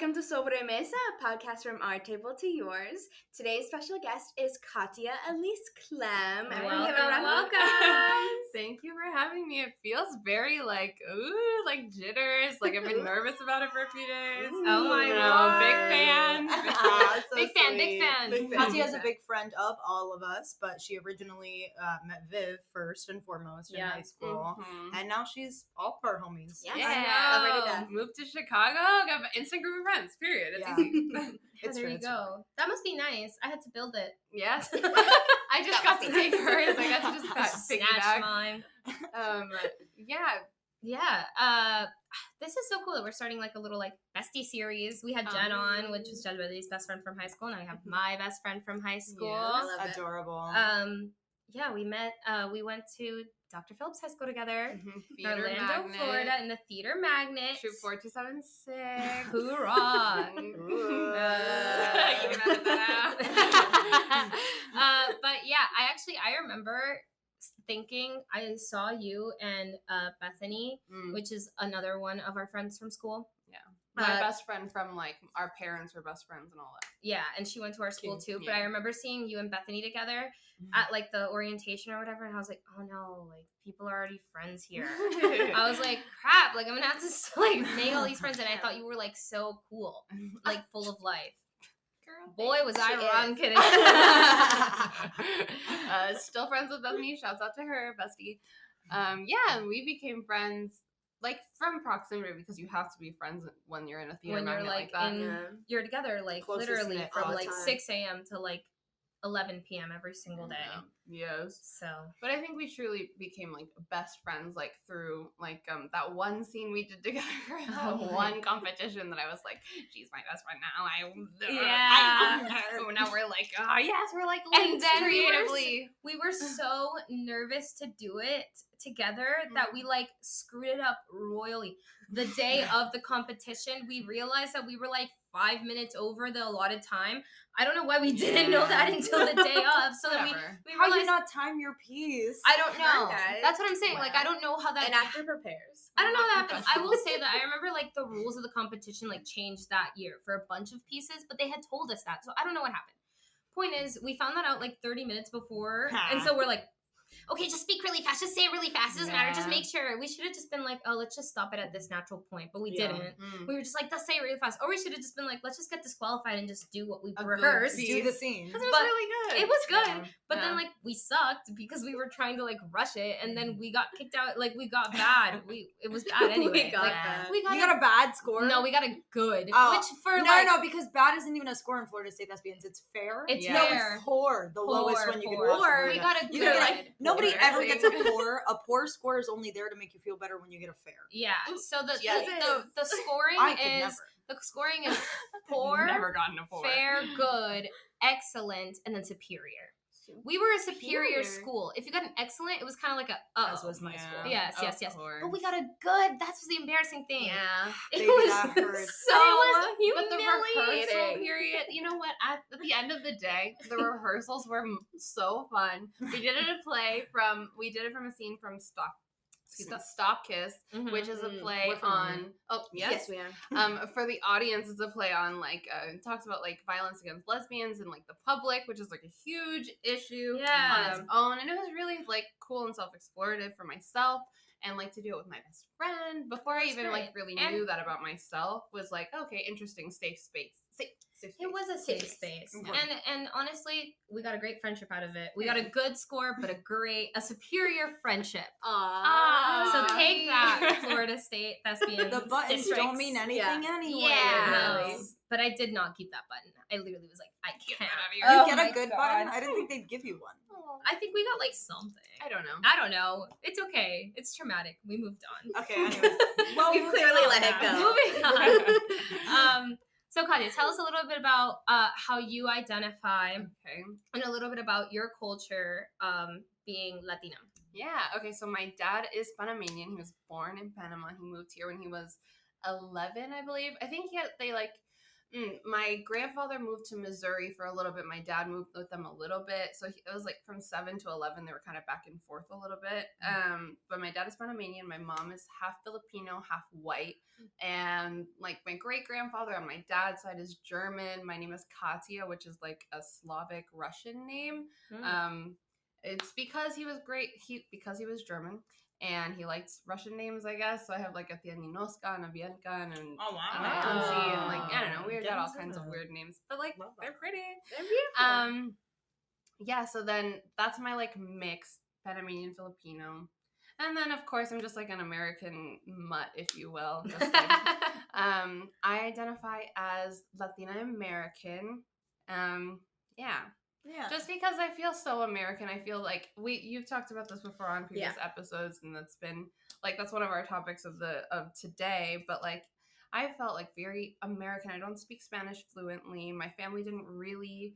Welcome to Sobre, Mesa, a podcast from our table to yours. Today's special guest is Katia, Ellise, Clem. Welcome. Thank you for having me. It feels very like jitters. Like I've been nervous about it for a few days. Oh my god. Big fan. Big fan. Katia is a big friend of all of us, but she originally met Viv first and foremost in high school. Mm-hmm. And now she's all of our homies. Yes. Yeah. Moved to Chicago, got an instant group of friends, period. It's easy. There you go. That must be nice. I had to build it. Yes. I just got to take hers. I got to just snatch mine. Yeah. This is so cool that we're starting like a little like bestie series. We had Jen on, which was Jen's best friend from high school, and I have my best friend from high school. Yes. Adorable. We met. We went to Dr. Phillips High School together, Theater Orlando, Magnet. Florida, in the Theater Magnet. Shoot 4276. Hoorah! You can edit that out. But yeah, I remember thinking I saw you and Bethany, which is another one of our friends from school. Yeah. My best friend from, like, our parents were best friends and all that. Yeah, and she went to our school too. Yeah. But I remember seeing you and Bethany together at, like, the orientation or whatever, and I was like, oh no, like, people are already friends here. I was like, crap, like, I'm gonna have to, like, make all these friends, and I thought you were, like, so cool, like, full of life. Girl, Boy, was I wrong, kidding. Still friends with Bethany. Shouts out to her, bestie. Yeah, we became friends, like, from proximity, because you have to be friends when you're in a theater When you're, magnet like, that. you're together, like, Closest literally knit from, all the like, time. 6 a.m. to, like, 11 p.m. every single day. Yes. So. But I think we truly became, like, best friends, like, through, like, that one scene we did together for that one competition that I was like, she's my best friend now. Now we're like, oh, yes, we're, like, And then creatively. we were so nervous to do it together that we, like, screwed it up royally. The day of the competition, we realized that we were, like, 5 minutes over the allotted time. I don't know why we didn't know that until the day of. So that we How realized, do you not time your piece? I don't know. Guys. That's what I'm saying. Like, I don't know how that. An actor prepares. I don't know how that happened. I will say that I remember, like, the rules of the competition, like, changed that year for a bunch of pieces, but they had told us that. So I don't know what happened. Point is, we found that out, like, 30 minutes before. And so we're like, okay, just speak really fast. Just say it really fast. It doesn't matter. Just make sure. We should have just been like, oh, let's just stop it at this natural point. But we didn't. We were just like, let's say it really fast. Or we should have just been like, let's just get disqualified and just do what we rehearsed. Do the scene. It was really good. It was good. But then, like, we sucked because we were trying to, like, rush it. And then we got kicked out. Like, we got bad. It was bad anyway. We got bad. We got You got a bad score? No, we got a good. Oh. Which for, No, because bad isn't even a score in Florida State Thespians. It's fair. It's No, fair. it's poor. The lowest one you can Poor. possibly We get. got a You good. can get nobody Poor. ever gets a poor. A poor score is only there to make you feel better when you get a fair. Yeah. So the I scoring is poor, Never gotten a 4. fair, good, excellent, and then superior. We were a superior school. If you got an excellent, it was kind of like a As was my school. Yes. Of But course. we got a good. That's the embarrassing thing. Yeah. It Baby, was that hurts. so But the rehearsal humiliating. period, you know what? At the end of the day, the rehearsals were so fun. We did it from a scene from Stop Kiss, which is a play We're from on. Oh yes, Yes, we are. for the audience, it's a play on, like, it talks about, like, violence against lesbians in, like, the public, which is, like, a huge issue on its own, and it was really, like, cool and self-explorative for myself. And, like, to do it with my best friend before I even great. like really And- knew that about myself was like, okay, interesting, safe space. Safe space. It was a safe space. Mhm. And honestly, we got a great friendship out of it. We got a good score, but a superior friendship. Aww. So take that, Florida State Thespians. The buttons districts. don't mean anything anyway. Yeah, Really. no. But I did not keep that button. I literally was like, I Get can't. that out of You here. Oh get my a good God. button? I didn't think they'd give you one. I think we got like something. I don't know. I don't know. It's okay. It's traumatic. We moved on. Okay, anyways. Well, We clearly let it go. Moving on. So Katia, tell us a little bit about how you identify Okay. and a little bit about your culture being Latina. Yeah. Okay. So my dad is Panamanian. He was born in Panama. He moved here when he was 11, I believe. I think My grandfather moved to Missouri for a little bit. My dad moved with them a little bit. So it was like from 7 to 11, they were kind of back and forth a little bit. But my dad is Panamanian. My mom is half Filipino, half white. And like my great grandfather on my dad's side is German. My name is Katia, which is like a Slavic Russian name. It's because he was because he was German. And he likes Russian names, I guess. So I have like a Tia Ninoska and a Bianca and an Auntie and like, I don't know, we got all kinds of weird names. But like, they're pretty. They're beautiful. Yeah, so then that's my like mixed Panamanian Filipino. And then of course I'm just like an American mutt, if you will. Just like, I identify as Latina American. Yeah. Just because I feel so American, I feel like you've talked about this before on previous episodes, and that's been like that's one of our topics of today. But like, I felt like very American. I don't speak Spanish fluently. My family didn't really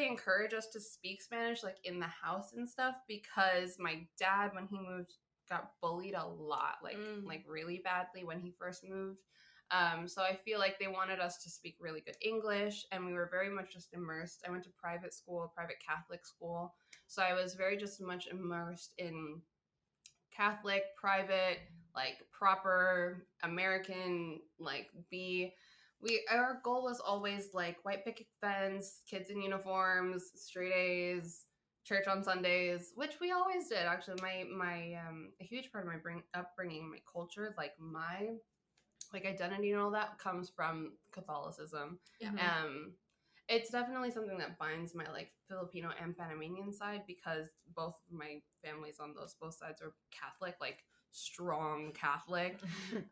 encourage us to speak Spanish like in the house and stuff because my dad, when he moved, got bullied a lot, like really badly when he first moved. So I feel like they wanted us to speak really good English, and we were very much just immersed. I went to private Catholic school. So I was very just much immersed in Catholic, private, like proper American, like our goal was always like white picket fence, kids in uniforms, straight A's, church on Sundays, which we always did. Actually, my a huge part of my upbringing, my culture, like my like identity and all that comes from Catholicism. It's definitely something that binds my like Filipino and Panamanian side because both of my families on both sides are Catholic, like strong Catholic.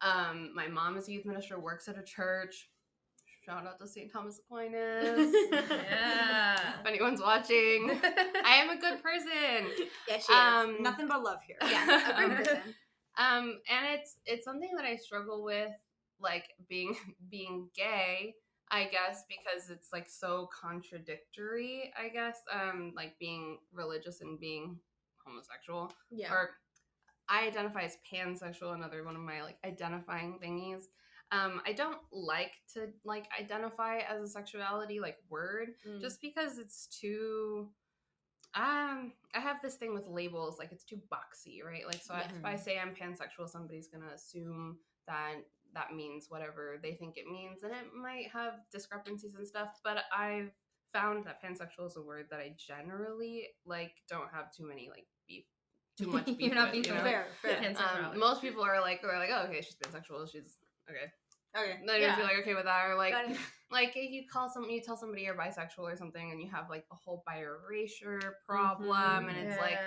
My mom is a youth minister, works at a church. Shout out to St. Thomas Aquinas. If anyone's watching, I am a good person. Yeah, she is. Nothing but love here. Yeah, a great person. And it's something that I struggle with, like being gay, I guess, because it's like so contradictory, I guess, like being religious and being homosexual. Or I identify as pansexual, another one of my like identifying thingies. I don't like to like identify as a sexuality like word just because it's too I have this thing with labels, like it's too boxy, right? Like, so if I say I'm pansexual, somebody's gonna assume that means whatever they think it means, and it might have discrepancies and stuff, but I've found that pansexual is a word that I generally like don't have too much beef. You're not with, beefing. Fair. Most people are like, oh, okay, she's pansexual, she's okay. Then you feel like okay with that, or like you tell somebody you're bisexual or something, and you have like a whole bi-erasure problem, and it's like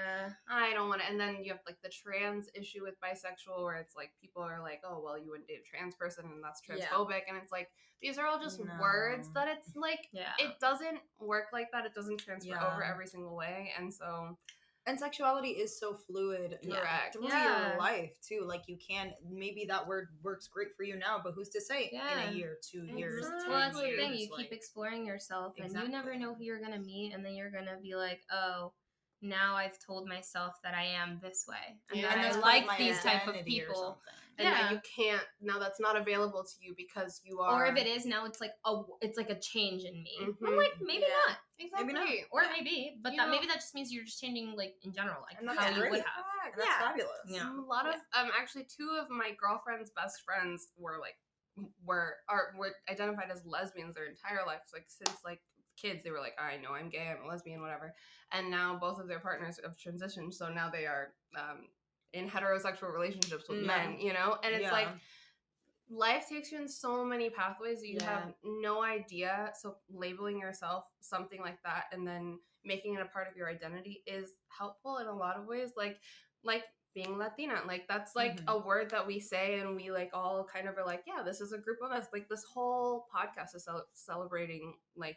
I don't want to. And then you have like the trans issue with bisexual, where it's like people are like, oh well, you wouldn't date a trans person, and that's transphobic, and it's like these are all just words that it's like it doesn't work like that. It doesn't transfer over every single way, and so. And sexuality is so fluid through your life, too. Like, you can, maybe that word works great for you now, but who's to say in a year, 2 years, 10 Well, that's years, the thing. You keep exploring yourself, and you never know who you're going to meet, and then you're going to be like, oh, now I've told myself that I am this way, and that I like these type of people. And now you can't. Now that's not available to you because you are. Or if it is now, it's like a change in me. I'm like maybe not. Exactly. Maybe not. Or maybe, but maybe that just means you're just changing like in general, like and how you would have. And that's fabulous. Yeah. A lot of actually 2 of my girlfriend's best friends were identified as lesbians their entire life. Like since like kids, they were like, I know I'm gay, I'm a lesbian, whatever. And now both of their partners have transitioned, so now they are in heterosexual relationships with men, and it's like life takes you in so many pathways that you have no idea. So labeling yourself something like that and then making it a part of your identity is helpful in a lot of ways, like being Latina, like that's like a word that we say and we like all kind of are like, yeah, this is a group of us. Like this whole podcast is celebrating like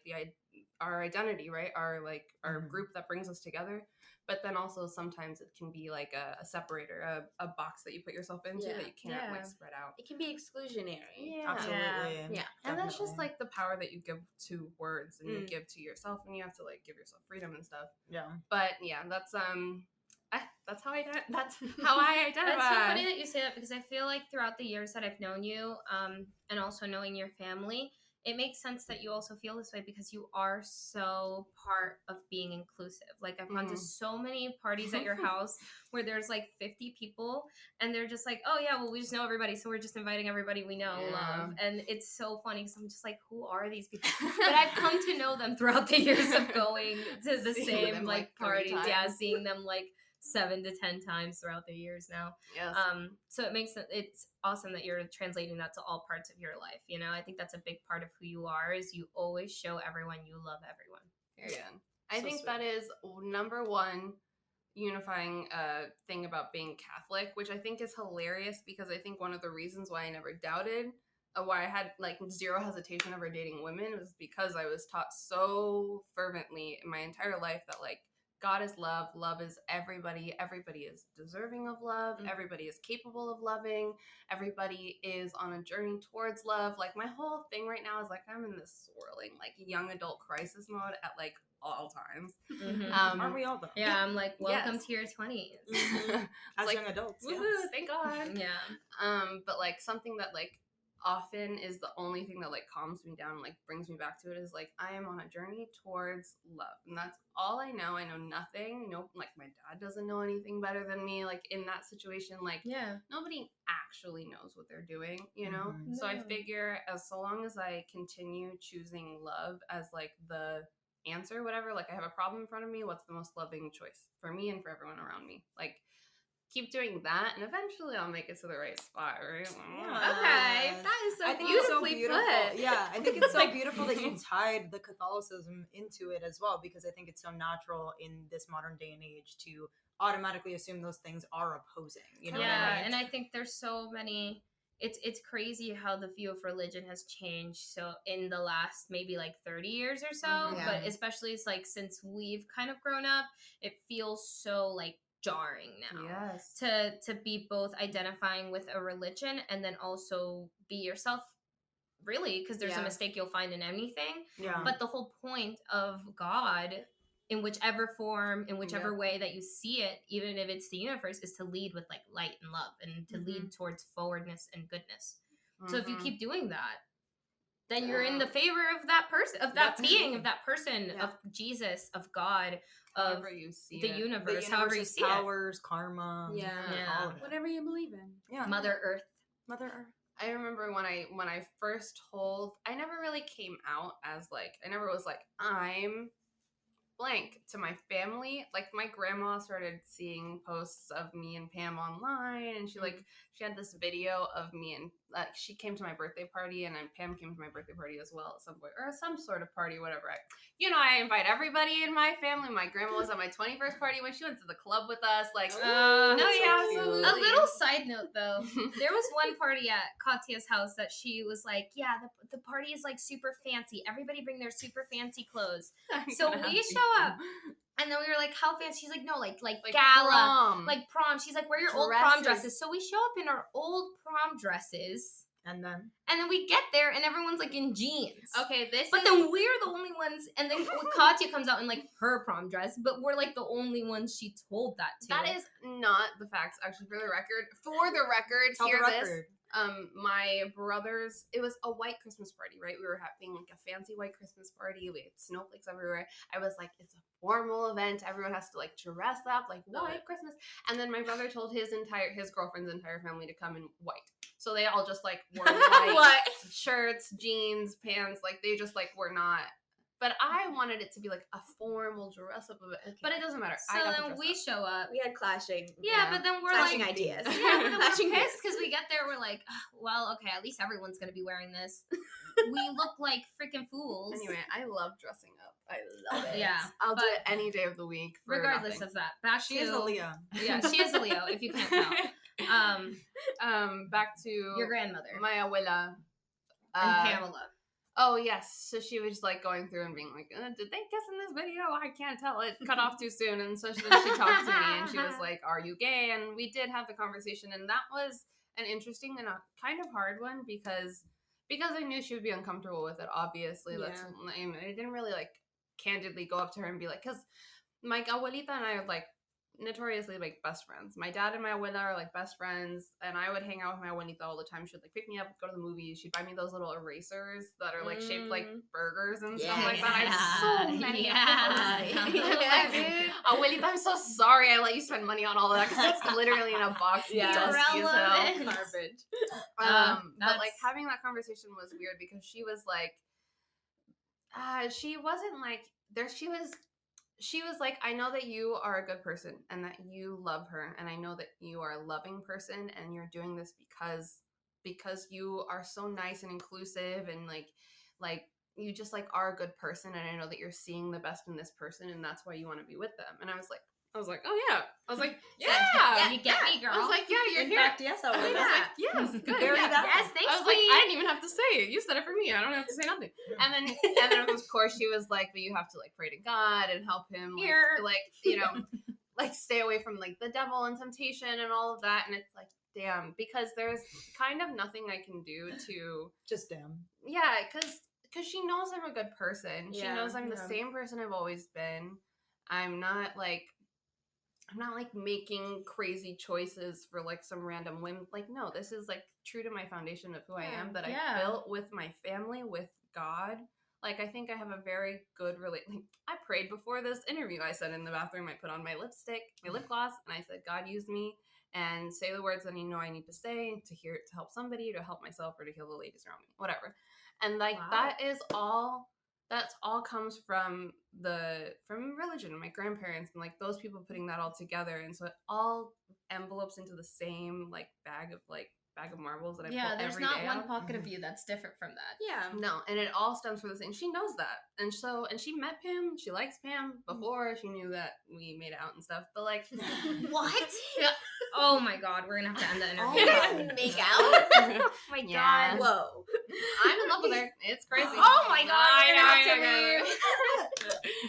our identity, right? Our group that brings us together. But then also sometimes it can be like a separator, a box that you put yourself into that you can't like spread out. It can be exclusionary. Yeah. Absolutely. Yeah. And that's just like the power that you give to words and you give to yourself, and you have to like give yourself freedom and stuff. Yeah. But yeah, that's how I identify. That's so funny that you say that, because I feel like throughout the years that I've known you, and also knowing your family, it makes sense that you also feel this way because you are so part of being inclusive. Like I've gone to so many parties at your house where there's like 50 people and they're just like, oh yeah, well we just know everybody, so we're just inviting everybody we know, love. And it's so funny because I'm just like, who are these people? But I've come to know them throughout the years of going to the same like parties. Yeah, seeing them like 7 to 10 times throughout the years now. Yes. So it's awesome that you're translating that to all parts of your life. You know, I think that's a big part of who you are, is you always show everyone you love everyone. Period. I think that is number one unifying thing about being Catholic, which I think is hilarious because I think one of the reasons why I never doubted, why I had like zero hesitation over dating women, was because I was taught so fervently in my entire life that like God is love. Love is everybody. Everybody is deserving of love. Everybody is capable of loving. Everybody is on a journey towards love. Like my whole thing right now is like I'm in this swirling like young adult crisis mode at like all times. Aren't we all though? Yeah, I'm like, welcome to your 20s. As like, young adults. Woohoo, thank God. Yeah. But like something that like often is the only thing that like calms me down and like brings me back to it is like I am on a journey towards love, and that's all I know. I know nothing. No, like my dad doesn't know anything better than me. Like in that situation, like nobody actually knows what they're doing, you know. So I figure so long as I continue choosing love as like the answer, whatever, like I have a problem in front of me, what's the most loving choice for me and for everyone around me, like keep doing that, and eventually I'll make it to the right spot, right? Yeah. Okay, that is so beautifully put. Yeah, I think it's so beautiful that you tied the Catholicism into it as well, because I think it's so natural in this modern day and age to automatically assume those things are opposing. You know? Yeah, what I mean? And I think there's so many. It's crazy how the view of religion has changed. So in the last maybe like 30 years or so, but especially it's like since we've kind of grown up, it feels so like jarring now to be both identifying with a religion and then also be yourself, really, because there's a mistake you'll find in anything. But the whole point of God, in whichever form, in whichever way that you see it, even if it's the universe, is to lead with like light and love and to lead towards forwardness and goodness. So if you keep doing that, then you're in the favor of that person, of that being, of that person, of Jesus, of God, of you see the universe, however you see powers, karma, whatever you believe in. Mother Earth. I remember when I first told, I never really came out as like, I never was like, I'm blank to my family. Like my grandma started seeing posts of me and Pam online, and she had this video of me, and she came to my birthday party, and then Pam came to my birthday party as well at some point, or some sort of party, whatever. I invite everybody in my family. My grandma was at my 21st party when she went to the club with us. Like, absolutely. A little side note though, there was one party at Katia's house that she was like, the party is like super fancy. Everybody bring their super fancy clothes. So we show up. And then we were like, how fancy? She's like, no, like gala, prom. Like prom. She's like, wear your old prom dresses. So we show up in our old prom dresses. And then we get there and everyone's like in jeans. Okay, but then we're the only ones, and then Katia comes out in like her prom dress, but we're like the only ones she told that to. That is not the facts, actually, for the record. Hear this. My brother's, it was a white Christmas party, right? We were having like a fancy white Christmas party. We had snowflakes everywhere. I was like, it's a formal event. Everyone has to like dress up like white Christmas. And then my brother told his girlfriend's entire family to come in white. So they all just like wore white shirts, jeans, pants. Like they just like were not. But I wanted it to be like a formal dress up of it. Okay. But it doesn't matter. So then we show up. We had clashing. Yeah, but then we're clashing like ideas. Yeah, but then we're pissed because we get there. We're like, well, okay, at least everyone's gonna be wearing this. We look like freaking fools. Anyway, I love dressing up. I love it. Yeah, I'll do it any day of the week. Regardless of that, she is a Leo. Yeah, she is a Leo. If you can't tell. Back to your grandmother, my abuela, and Pamela. Oh, yes. So she was like going through and being like, did they kiss in this video? I can't tell. It cut off too soon. And so then she talked to me and she was like, are you gay? And we did have the conversation. And that was an interesting and a kind of hard one because I knew she would be uncomfortable with it, obviously. That's I didn't really like candidly go up to her and be like, because my abuelita and I are like notoriously like best friends. My dad and my abuela are like best friends, and I would hang out with my abuelita all the time. She would like pick me up, go to the movies. She'd buy me those little erasers that are like shaped like burgers and stuff like that. I have so many. Abuelita, I'm so sorry I let you spend money on all of that because it's literally in a box. Dusty as hell. Garbage. But like having that conversation was weird because she was like, she wasn't like there. She was like, I know that you are a good person and that you love her, and I know that you are a loving person, and you're doing this because you are so nice and inclusive, and like you just like are a good person, and I know that you're seeing the best in this person, and that's why you want to be with them. And I was like, oh yeah. I was like, yeah, you get me, girl. I was like, yeah, you're in here. fact, yes, I was. Like, yes, good. Yes, thanks. I was like, I didn't even have to say it. You said it for me. I don't have to say nothing. And then of course she was like, but you have to like pray to God and help him, like you know, like stay away from like the devil and temptation and all of that. And it's like, damn, because there's kind of nothing I can do to just damn. Yeah, because she knows I'm a good person. She knows I'm the same person I've always been. I'm not like making crazy choices for like some random whim. Like, no, this is like true to my foundation of who I am, that I built with my family, with God. Like, I think I have a very good like, I prayed before this interview. I said in the bathroom, I put on my lipstick, my lip gloss, and I said, God, use me and say the words that I know I need to say to help somebody, to help myself, or to heal the ladies around me, whatever. And like, that's all comes from religion and my grandparents and like those people putting that all together, and so it all envelopes into the same like bag of marbles that I pull every day. There's not one pocket of you that's different from that. Yeah, no, and it all stems from the same. She knows that, and she met Pam. She likes Pam before she knew that we made out and stuff. But like, what? Yeah. Oh my God, we're gonna have to end the interview. You guys make out? Oh my God. Whoa. I'm in love with her. It's crazy. Oh my God. I know.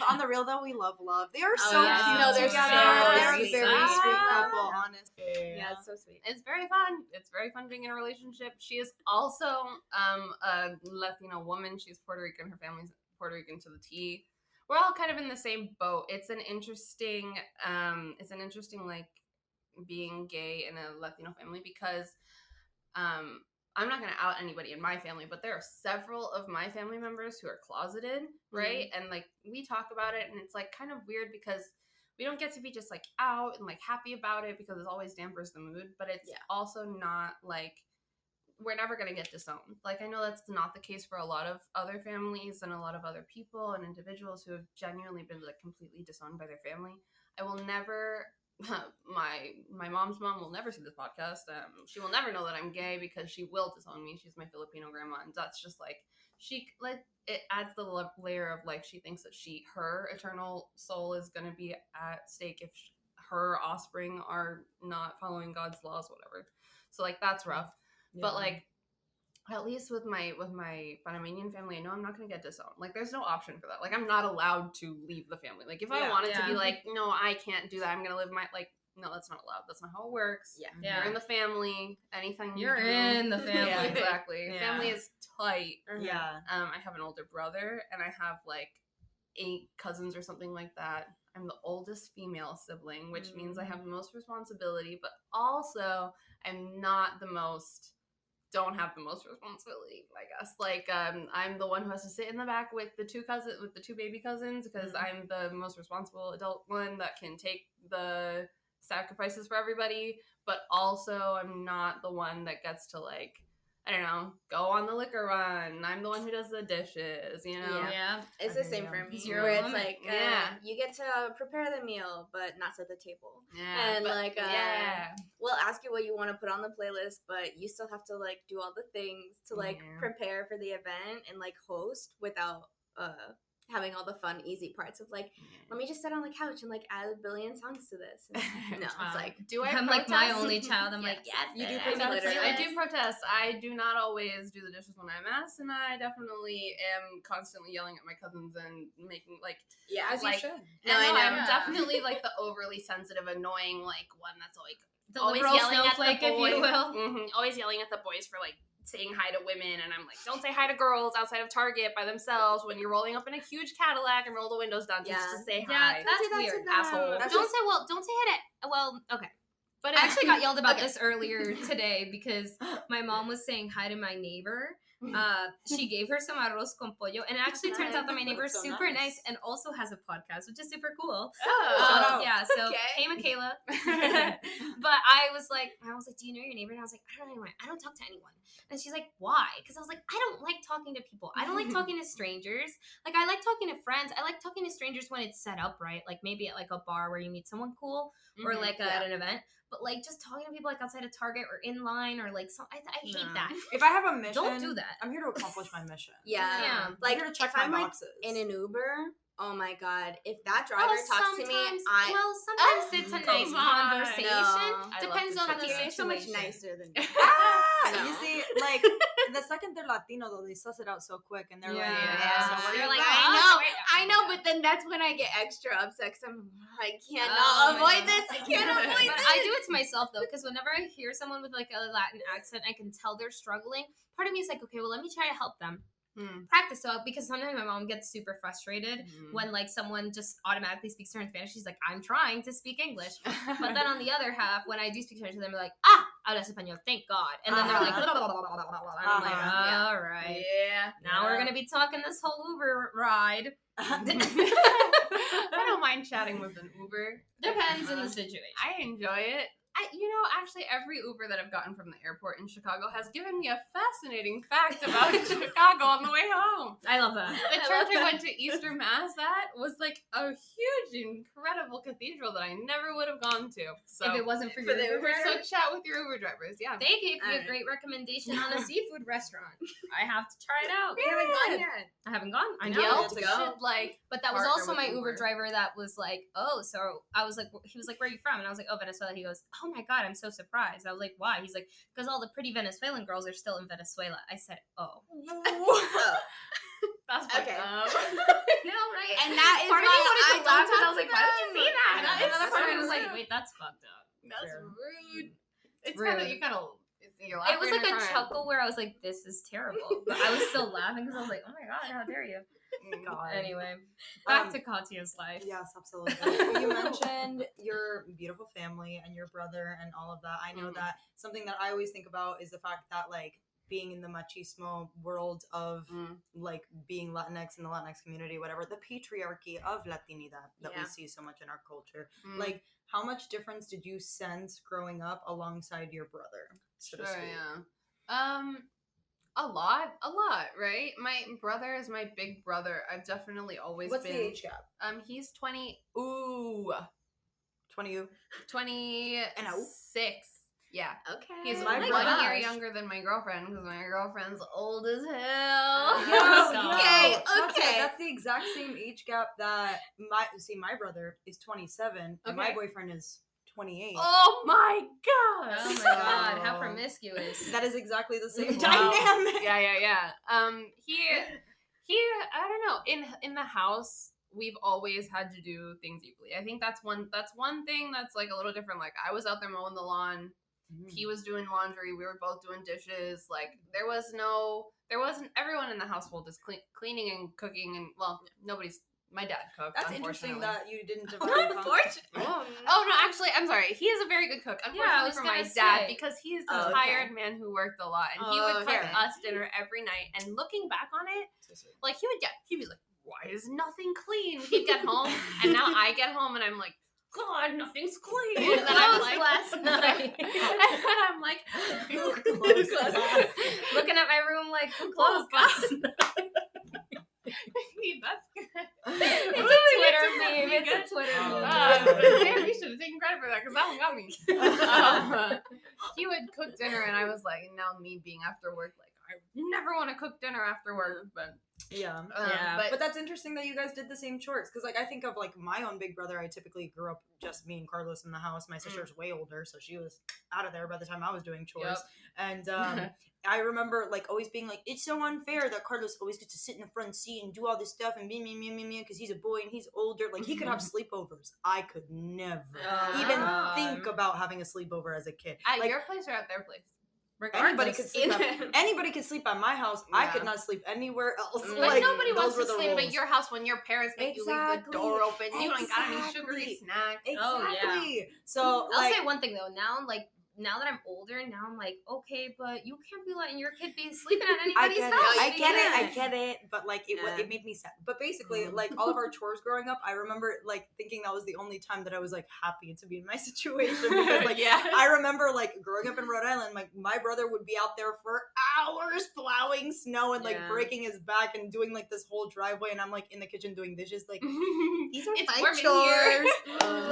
On the real though, we love. They are so yes. cute. No, they're very sweet. very sweet couple. Honestly. Yeah, it's so sweet. It's very fun. It's very fun being in a relationship. She is also a Latino woman. She's Puerto Rican. Her family's Puerto Rican to the T. We're all kind of in the same boat. It's an interesting like being gay in a Latino family because I'm not going to out anybody in my family, but there are several of my family members who are closeted, right? Mm-hmm. And like we talk about it, and it's like kind of weird because we don't get to be just like out and like happy about it because it always dampers the mood, but it's also not like we're never going to get disowned. Like, I know that's not the case for a lot of other families and a lot of other people and individuals who have genuinely been like completely disowned by their family. I will never, my mom's mom will never see this podcast. She will never know that I'm gay because she will disown me. She's my Filipino grandma, and that's just like, she like, it adds the layer of like, she thinks that her eternal soul is going to be at stake if her offspring are not following God's laws, whatever. So like, that's rough. Yeah. But like, at least with my Panamanian family, I know I'm not going to get disowned. Like, there's no option for that. Like, I'm not allowed to leave the family. Like, if I wanted to be like, no, I can't do that, I'm going to live my, like, no, that's not allowed. That's not how it works. Yeah. You're in the family. Anything you're in the family. Yeah, exactly. Yeah. Family is tight. Yeah. I have an older brother, and I have like 8 cousins or something like that. I'm the oldest female sibling, which means I have the most responsibility, but also I'm not don't have the most responsibility, I guess. Like, I'm the one who has to sit in the back with the 2 baby cousins because I'm the most responsible adult one that can take the sacrifices for everybody, but also I'm not the one that gets to, like, I don't know, go on the liquor run. I'm the one who does the dishes, you know? Yeah. It's the same for me. Where it's like, you get to prepare the meal, but not set the table. Yeah. And we'll ask you what you want to put on the playlist, but you still have to, like, do all the things to, like, prepare for the event and, like, host without having all the fun, easy parts of, like, let me just sit on the couch and, like, add a billion songs to this. And, no, it's like, I'm like my only child. I'm like, yes, you do protest. I do protest. I do not always do the dishes when I'm asked, and I definitely am constantly yelling at my cousins and making, like, as like, you should. No, I'm definitely, like, the overly sensitive, annoying, like, one that's, like, always yelling at the boys. If you will. Always yelling at the boys for, like, saying hi to women, and I'm like, don't say hi to girls outside of Target by themselves when you're rolling up in a huge Cadillac and roll the windows down just to say hi. Yeah, that's weird, asshole. Don't say hi to. Well, okay. But I actually got yelled about this earlier today because my mom was saying hi to my neighbor. She gave her some arroz con pollo, and it actually turns out that my neighbor is so super nice and also has a podcast, which is super cool. Yeah, so hey Michaela. But I was like, do you know your neighbor? And I was like, I don't know anyone. I don't talk to anyone. And she's like, why? Because I was like, I don't like talking to people. I don't like talking to strangers. Like, I like talking to friends. I like talking to strangers when it's set up right, like maybe at like a bar where you meet someone cool, or like at an event. But like just talking to people like outside of Target or in line or like I hate that. If I have a mission, don't do that. I'm here to accomplish my mission. Yeah. Like I'm here to check if my I'm boxes. like in an Uber. Oh my god! If that driver talks to me, sometimes it's a nice conversation. No. Depends on the situation. You're so much nicer than me. You see, like the second they're Latino, though, they suss it out so quick, and they're like, So they're like, I know, but then that's when I get extra upset. Cause I cannot avoid this. I can't avoid this. I do it to myself though, because whenever I hear someone with like a Latin accent, I can tell they're struggling. Part of me is like, okay, well, let me try to help them. Practice so because sometimes my mom gets super frustrated when like someone just automatically speaks to her in Spanish. She's like, I'm trying to speak English, but then on the other half, when I do speak Spanish to them, they're like, hablas español, thank God, and then they're like, blah, blah, blah, blah, blah, blah. I'm like, all right, now we're gonna be talking this whole Uber ride. I don't mind chatting with an Uber. Depends on the situation. I enjoy it. Actually, every Uber that I've gotten from the airport in Chicago has given me a fascinating fact about Chicago on the way home. I love that. The church I went to Easter Mass at was like a huge, incredible cathedral that I never would have gone to. So if it wasn't for your Uber, so chat with your Uber drivers. Yeah, they gave me a great recommendation on a seafood restaurant. I have to try it out. We haven't gone yet. I haven't gone. I Yelp know. should but that was also my Uber driver that was like, so I was like, he was like, where are you from? And I was like, oh, Venezuela. He goes, oh my God, I'm so surprised. I was like, why? He's like, because all the pretty Venezuelan girls are still in Venezuela. I said, oh. That's okay. No, right? And that is part of me wanted to laugh because I was like, why did you see that? And another part of me was like, wait, that's fucked up. That's rude. It's rude. You're laughing. It was like a chuckle where I was like, this is terrible. But I was still laughing because I was like, oh my God, how dare you? God. Anyway, back to Katia's life. Yes, absolutely. You mentioned your beautiful family and your brother and all of that. I know that something that I always think about is the fact that like being in the machismo world of like being Latinx in the Latinx community, whatever, the patriarchy of Latinidad that we see so much in our culture. Like, how much difference did you sense growing up alongside your brother? So to speak? A lot, right? My brother is my big brother. I've definitely always What's been. the age gap? He's 20. 26. Yeah. Okay. He's my 1 year younger than my girlfriend because my girlfriend's old as hell. Okay. That's the exact same age gap that my brother is 27 and my boyfriend is 28. Oh my god! Oh my god! How promiscuous! That is exactly the same dynamic. Yeah. He. I don't know. In the house, we've always had to do things equally. I think that's one thing that's like a little different. Like I was out there mowing the lawn. He was doing laundry. We were both doing dishes. Like there wasn't. Everyone in the household is cleaning and cooking, and my dad cooked. That's interesting that you didn't divide. Unfortunately. Oh no, actually, I'm sorry. He is a very good cook. Unfortunately for my dad, because he's a tired man who worked a lot, and he would cook us dinner every night. And looking back on it, like he'd be like, "Why is nothing clean?" He'd get home, and now I get home, and I'm like, God, nothing's clean. And then I'm like, last night. And I'm like, looking at my room like, who closed last night? That's good. It's a Twitter meme. Damn, you should have taken credit for that because that one got me. He would cook dinner, and I was like, now me being after work, like I never want to cook dinner after work, but. But that's interesting that you guys did the same chores because like I think of like my own big brother. I typically grew up just me and Carlos in the house. My sister's way older, so she was out of there by the time I was doing chores. And I remember like always being like, it's so unfair that Carlos always gets to sit in the front seat and do all this stuff and me because he's a boy and he's older. Like he could have sleepovers. I could never even think about having a sleepover as a kid. At your place or at their place? Anybody could sleep at my house. I could not sleep anywhere else. Like nobody wants to sleep at your house when your parents make you leave the door open. You don't got any sugary snacks. Exactly. Oh yeah. So I'll say one thing though. Now that I'm older, now I'm like, okay, but you can't be letting your kid be sleeping at anybody's house. I get it, but like it made me sad. But basically, like all of our chores growing up, I remember like thinking that was the only time that I was like happy to be in my situation because like I remember like growing up in Rhode Island, like my brother would be out there for hours plowing snow and like breaking his back and doing like this whole driveway, and I'm like in the kitchen doing dishes. Like these are my chores.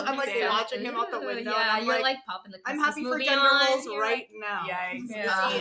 I'm like watching him out the window. Yeah, and you're like popping the I'm happy for gender roles right now. Yikes. Yeah. See,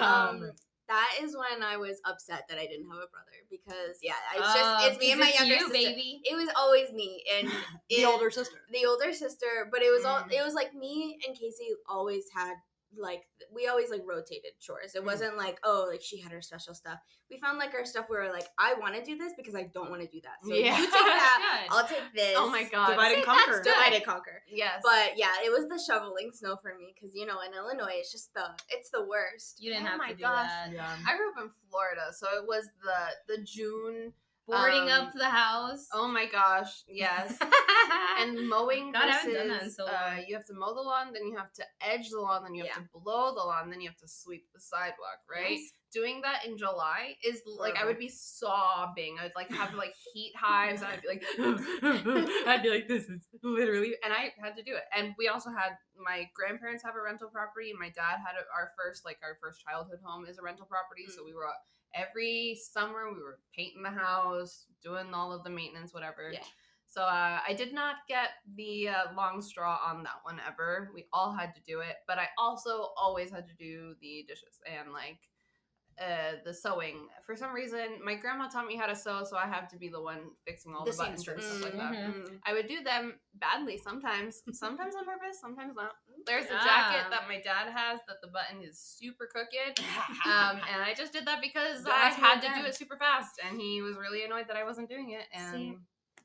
that is when I was upset that I didn't have a brother because it's me and my younger sister. Baby. It was always me and the older sister. But it was like me and Casey always had like we always like rotated chores. It wasn't like like she had her special stuff. We found like our stuff where we're like I want to do this because I don't want to do that. So you take that, I'll take this. Oh my god, divide and conquer. Divide and conquer. Yes, but it was the shoveling snow for me because in Illinois it's just it's the worst. You didn't have to do that. Yeah. I grew up in Florida, so it was the June. Boarding up the house. Oh my gosh, yes. And mowing. God, I haven't done that in so long. You have to mow the lawn, then you have to edge the lawn, then you have to blow the lawn, then you have to sweep the sidewalk, right? Yes. Doing that in July is like I would be sobbing. I'd like have like heat hives, and I'd be like, this is literally, and I had to do it. And we also had my grandparents have a rental property, and my dad had our first childhood home is a rental property, so we were. Every summer we were painting the house, doing all of the maintenance, whatever. Yeah. So I did not get the long straw on that one ever. We all had to do it, but I also always had to do the dishes and like the sewing. For some reason, my grandma taught me how to sew, so I have to be the one fixing all the buttons and stuff like that. I would do them badly sometimes on purpose, sometimes not. There's a jacket that my dad has that the button is super crooked, and I just did that because I had to do it super fast, and he was really annoyed that I wasn't doing it. And see,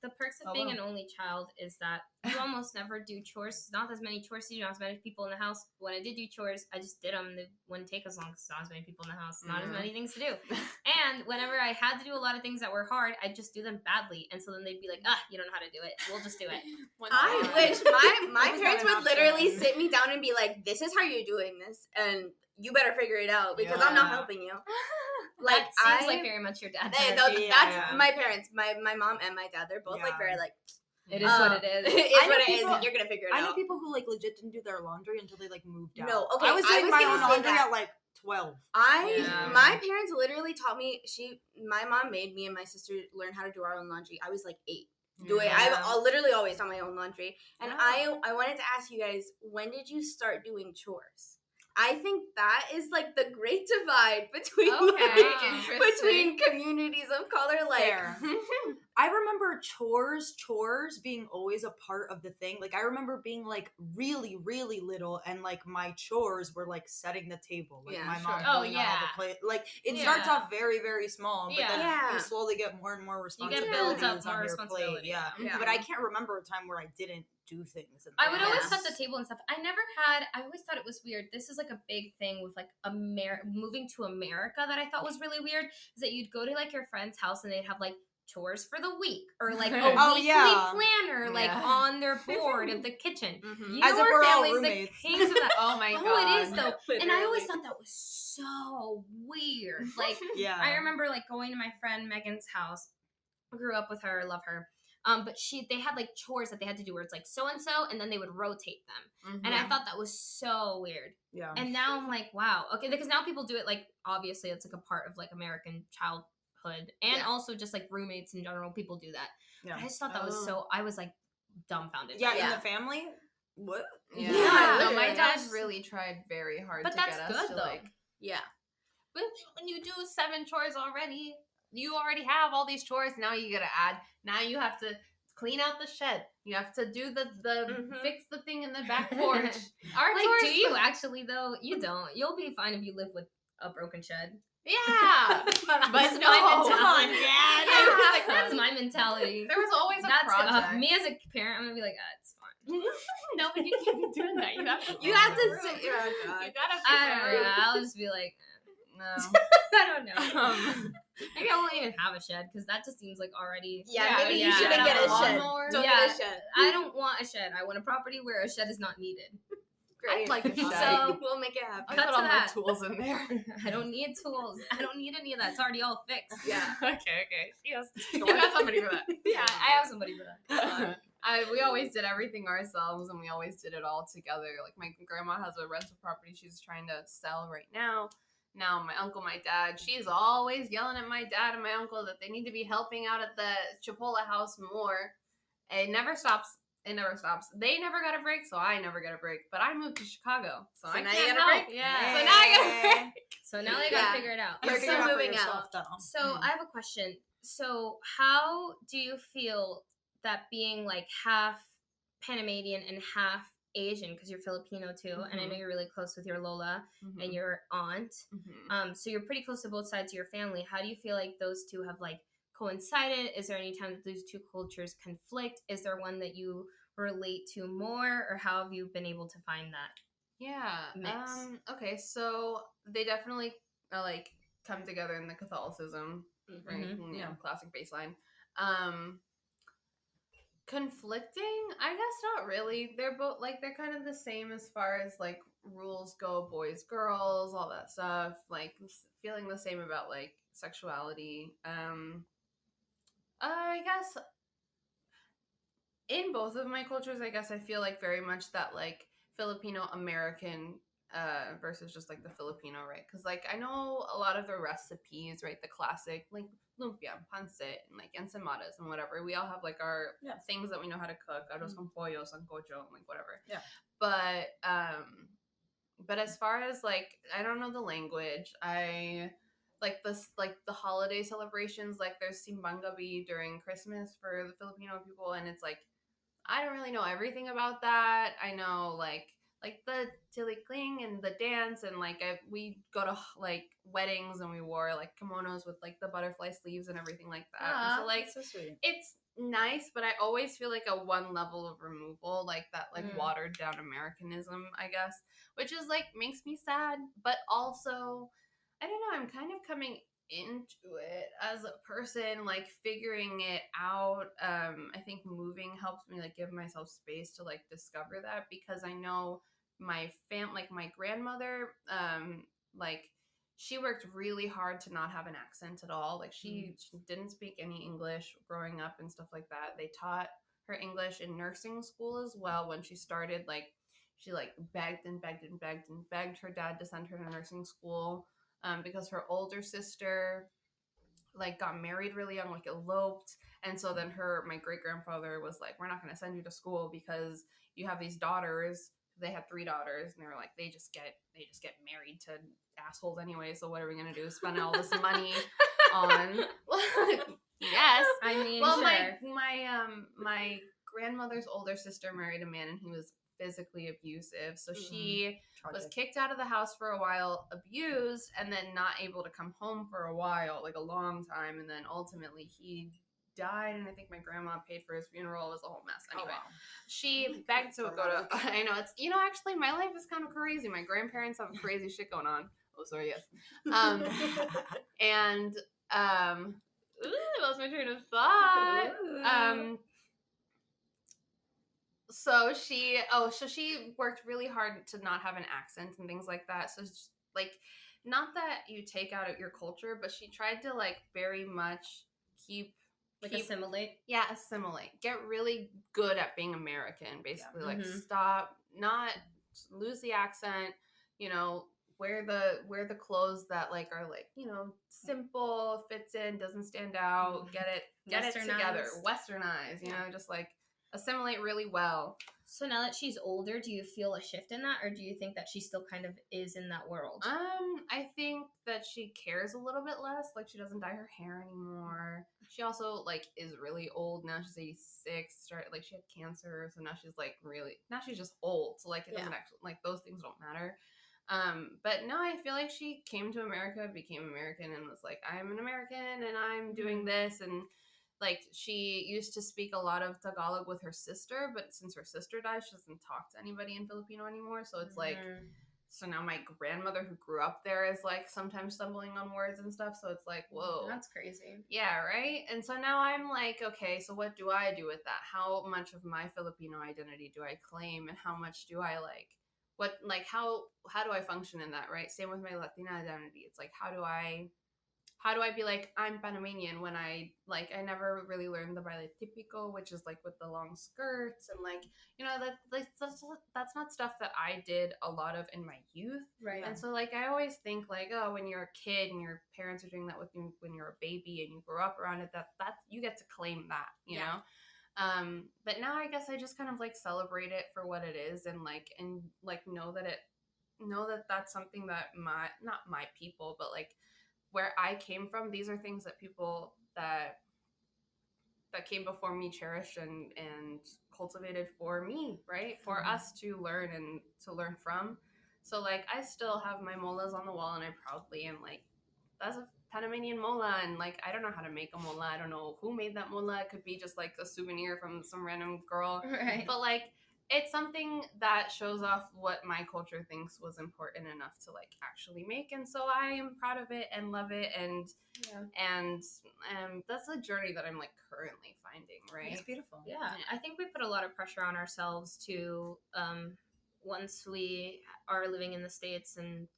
the perks of being an only child is that you almost never do chores. Not as many chores to do, not as many people in the house. When I did do chores, I just did them. They wouldn't take as long because not as many people in the house, not as many things to do. And whenever I had to do a lot of things that were hard, I'd just do them badly. And so then they'd be like, you don't know how to do it. We'll just do it. I wish my parents would literally sit me down and be like, this is how you're doing this. And you better figure it out because I'm not helping you. Like that seems like very much your dad's energy. That's my parents, my mom and my dad. They're both like very like it is what it is. It is what it is. You're gonna figure it out. I know people who like legit didn't do their laundry until they like moved out. No, okay. I was doing my own laundry at like 12. My parents literally taught me. My mom made me and my sister learn how to do our own laundry. I was like 8. I've literally always done my own laundry. And I wanted to ask you guys, when did you start doing chores? I think that is like the great divide between between communities of color. Like, I remember chores being always a part of the thing. Like, I remember being like really, really little, and like my chores were like setting the table. Like my mom pulling out all the plate. Like it starts off very, very small, but then you slowly get more and more responsibilities. You get built up more responsibility. Yeah, but I can't remember a time where I didn't do things. I would always set the table and stuff. I always thought it was weird. This is like a big thing with like moving to America that I thought was really weird, is that you'd go to like your friend's house and they'd have like chores for the week or like a weekly planner like on their board of the kitchen. As if we're all roommates. Like kings of that. Oh my god. Oh, it is though. Literally. And I always thought that was so weird. Like I remember like going to my friend Megan's house. I grew up with her, love her. But they had like chores that they had to do where it's like so and so, and then they would rotate them, and I thought that was so weird. Yeah. And now I'm like, wow, okay, because now people do it like obviously it's like a part of like American childhood, and also just like roommates in general, people do that. Yeah. I just thought that was so. I was like dumbfounded. Yeah, in the family. What? Yeah. No, my dad really tried very hard to get us to like. Yeah. But when you do 7 chores already. You already have all these chores. Now you gotta add. Now you have to clean out the shed. You have to do the fix the thing in the back porch. Our like, chores. Do you actually though? You don't. You'll be fine if you live with a broken shed. Yeah, but that's no, my mentality. Come on, Dad. That's my mentality. There was always a project. Me as a parent, I'm gonna be like, it's fine. No, but you can't be doing that. You have to. You have to sit. Oh God. You gotta. I don't know. I'll just be like, no. I don't know. Maybe I won't even have a shed because that just seems like already. Maybe you shouldn't get a shed. Don't get a shed. I don't want a shed. I want a property where a shed is not needed. Great. I'd like a shed. So we'll make it happen. I'll put all my tools in there. I don't need tools. I don't need any of that. It's already all fixed. Yeah. Okay. Yes. You got somebody for that. Yeah, I have somebody for that. We always did everything ourselves, and we always did it all together. Like, my grandma has a rental property she's trying to sell right now. Now, my uncle, my dad, she's always yelling at my dad and my uncle that they need to be helping out at the Chipotle house more. It never stops. It never stops. They never got a break, so I never got a break. But I moved to Chicago, so I now can't you got a help. break? Yeah. So now I got a break. So now they gotta figure it out. You're still moving out. So I have a question. So how do you feel that being like half Panamanian and half Asian, because you're Filipino too, and I know you're really close with your Lola and your aunt, so you're pretty close to both sides of your family. How do you feel like those two have like coincided? Is there any time that those two cultures conflict? Is there one that you relate to more, or how have you been able to find that? Yeah. Okay, so they definitely like come together in the Catholicism, right? Yeah, classic baseline. Conflicting? I guess not really. They're both like they're kind of the same as far as like rules go, boys, girls, all that stuff. Like feeling the same about like sexuality. I guess in both of my cultures, I guess I feel like very much that like Filipino American versus just like the Filipino, right? Because like I know a lot of the recipes, right? The classic like lumpia, pancit, and like ensamadas and whatever. We all have like our things that we know how to cook, arroz con pollo, sancocho, like whatever. Yeah. But as far as like I don't know the language. I like this like the holiday celebrations. Like there's simbang gabi during Christmas for the Filipino people, and it's like I don't really know everything about that. I know like the tilikling and the dance, and like we go to like weddings and we wore like kimonos with like the butterfly sleeves and everything like that. So like so sweet. It's nice, but I always feel like a one level of removal, like that like watered down Americanism, I guess, which is like makes me sad, but also I don't know, I'm kind of coming into it as a person, like figuring it out. I think moving helps me like give myself space to like discover that, because I know my my grandmother, like she worked really hard to not have an accent at all. Like she didn't speak any English growing up and stuff like that. They taught her English in nursing school as well. When she started, like she like begged and begged and begged and begged her dad to send her to nursing school. Because her older sister like got married really young, like eloped, and so then my great grandfather was like, we're not going to send you to school because you have these daughters. They had 3 daughters, and they were like, they just get married to assholes anyway, so what are we going to do, spend all this money on yes, I mean, well, sure. My grandmother's older sister married a man, and he was physically abusive, so she was kicked out of the house for a while, abused, and then not able to come home for a while, like a long time, and then ultimately he died, and I think my grandma paid for his funeral. It was a whole mess. Anyway, she begged to go to I know it's actually my life is kind of crazy. My grandparents have crazy shit going on. Oh, sorry, yes. And I lost my train of thought. So she worked really hard to not have an accent and things like that. So it's like, not that you take out your culture, but she tried to like very much assimilate. Yeah, assimilate. Get really good at being American, basically. Like stop, not lose the accent, wear the clothes that like are like, simple, fits in, doesn't stand out, get it together, westernized, just like assimilate really well. So now that she's older, do you feel a shift in that, or do you think that she still kind of is in that world? I think that she cares a little bit less. Like she doesn't dye her hair anymore. She also like is really old now. She's 86. Like she had cancer, so now she's like she's just old. So like it doesn't actually like those things don't matter. But no, I feel like she came to America, became American, and was like, I'm an American and I'm doing this, and like she used to speak a lot of Tagalog with her sister, but since her sister died, she doesn't talk to anybody in Filipino anymore. So it's like, so now my grandmother who grew up there is like sometimes stumbling on words and stuff. So it's like, whoa. That's crazy. Yeah, right? And so now I'm like, okay, so what do I do with that? How much of my Filipino identity do I claim, and how much do I how do I function in that, right? Same with my Latina identity. It's like, how do I be like, I'm Panamanian when I never really learned the baile típico, which is like with the long skirts, and like, you know, that's not stuff that I did a lot of in my youth. Right. And so like, I always think like, oh, when you're a kid and your parents are doing that with you when you're a baby and you grow up around it, that you get to claim that, you know? But now I guess I just kind of like celebrate it for what it is, and know that that's something that not my people, but like where I came from, these are things that people that came before me cherished and cultivated for me, right? For us to learn and to learn from. So like, I still have my molas on the wall, and I proudly am like, that's a Panamanian mola, and like, I don't know how to make a mola. I don't know who made that mola. It could be just like a souvenir from some random girl. Right. But like, it's something that shows off what my culture thinks was important enough to like actually make, and so I am proud of it and love it, and that's a journey that I'm like currently finding, right? It's beautiful. Yeah, I think we put a lot of pressure on ourselves to once we are living in the States, and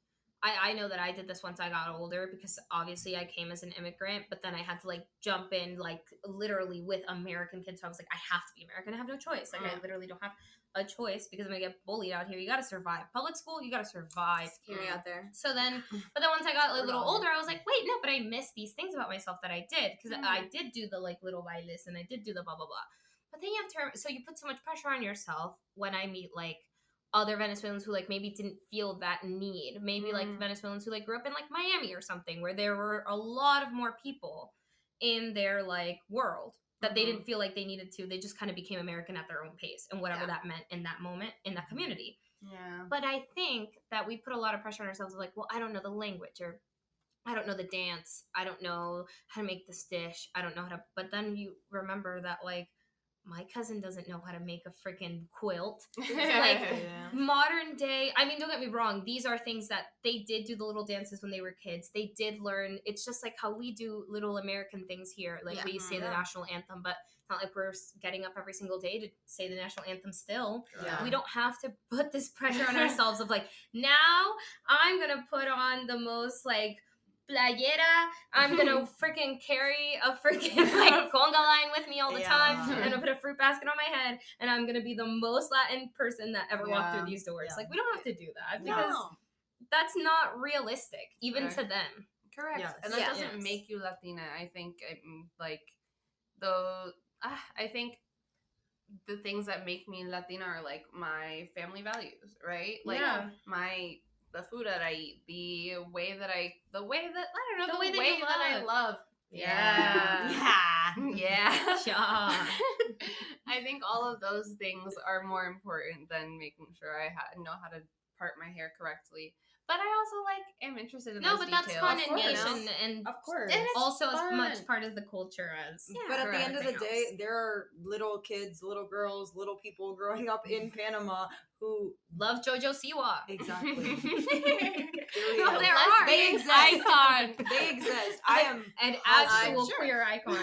I know that I did this once I got older, because obviously I came as an immigrant, but then I had to like jump in like literally with American kids. So I was like, I have to be American. I have no choice. Like I literally don't have a choice, because I'm gonna get bullied out here. You got to survive. Public school, you got to survive. Scary out there. So then, but then once I got a little older, I was like, wait, no, but I missed these things about myself that I did, because I did do the like little bailes, and I did do the blah blah blah. But then you have to, so you put so much pressure on yourself. When I meet like other Venezuelans who like maybe didn't feel that need, maybe like Venezuelans who like grew up in like Miami or something, where there were a lot of more people in their like world that they didn't feel like they needed to. They just kind of became American at their own pace, and whatever that meant in that moment in that community. Yeah. But I think that we put a lot of pressure on ourselves of like, well, I don't know the language, or I don't know the dance, I don't know how to make this dish, I don't know how to, but then you remember that like, my cousin doesn't know how to make a freaking quilt. Like modern day, I mean, don't get me wrong, these are things that they did do the little dances when they were kids. They did learn. It's just like how we do little American things here. Like we say the national anthem, but it's not like we're getting up every single day to say the national anthem still. We don't have to put this pressure on ourselves of like, now I'm going to put on the most like playera, I'm gonna freaking carry a freaking like conga line with me all the time, and I'm gonna put a fruit basket on my head, and I'm gonna be the most Latin person that ever walked through these doors. Like, we don't have to do that, because that's not realistic, even to them. Correct. Yes. And that doesn't make you Latina. I think like I think the things that make me Latina are like my family values, right? Like the food that I eat, the way that I love. I think all of those things are more important than making sure I know how to part my hair correctly. But I also like am interested in those details. That's fun and niche, and of course, and also as much part of the culture as. But at the end of the day, there are little kids, little girls, little people growing up in Panama who love Jojo Siwa. Exactly. No, there are. They exist. Icon. They exist. I am an actual queer icon.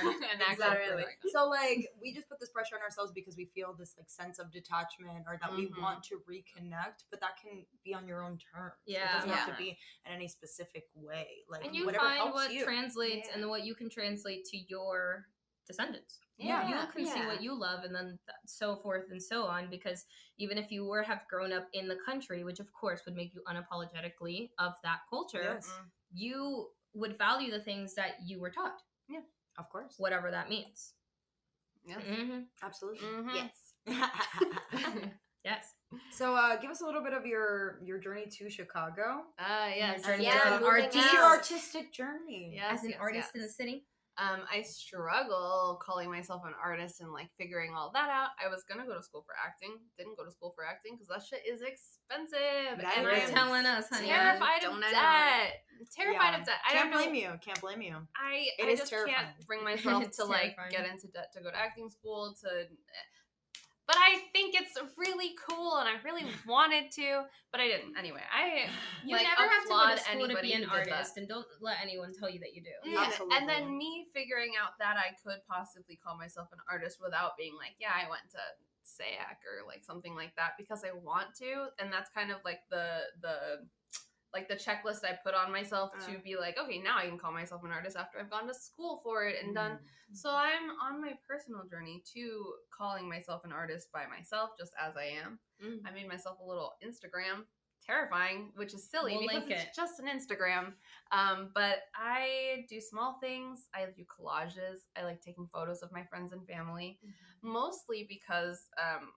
Exactly. So like, we just put this pressure on ourselves because we feel this like sense of detachment, or that we want to reconnect, but that can be on your own terms. Yeah. It doesn't have to be in any specific way. Like, and you whatever find helps what you. translates and what you can translate to your descendants. You can see what you love, and then so forth and so on, because even if you have grown up in the country, which of course would make you unapologetically of that culture, you would value the things that you were taught. Yeah, of course. Whatever that means. Yeah, absolutely. Yes. Yes. So give us a little bit of your journey to Chicago. Yes. Journey as an artist. Your artistic journey. As an artist in the city. I struggle calling myself an artist and like figuring all that out. I was gonna go to school for acting, didn't go to school for acting because that shit is expensive. And you're telling us, honey. Terrified of debt. Terrified of debt. Can't blame you. Can't blame you. I just terrifying. can't bring myself to like terrifying. get into debt to go to acting school but I think it's really cool and I really wanted to, but I didn't. Anyway, You like, never have to go to applaud school to be an anybody who did artist, and don't let anyone tell you that you do. Yeah. Absolutely. And then me figuring out that I could possibly call myself an artist without being like, yeah, I went to SAAC or like something like that because I want to, and that's kind of like the checklist I put on myself to be like, okay, now I can call myself an artist after I've gone to school for it and done. So I'm on my personal journey to calling myself an artist by myself, just as I am. I made myself a little Instagram, terrifying, which is silly because it's just an Instagram. But I do small things. I do collages. I like taking photos of my friends and family, mostly because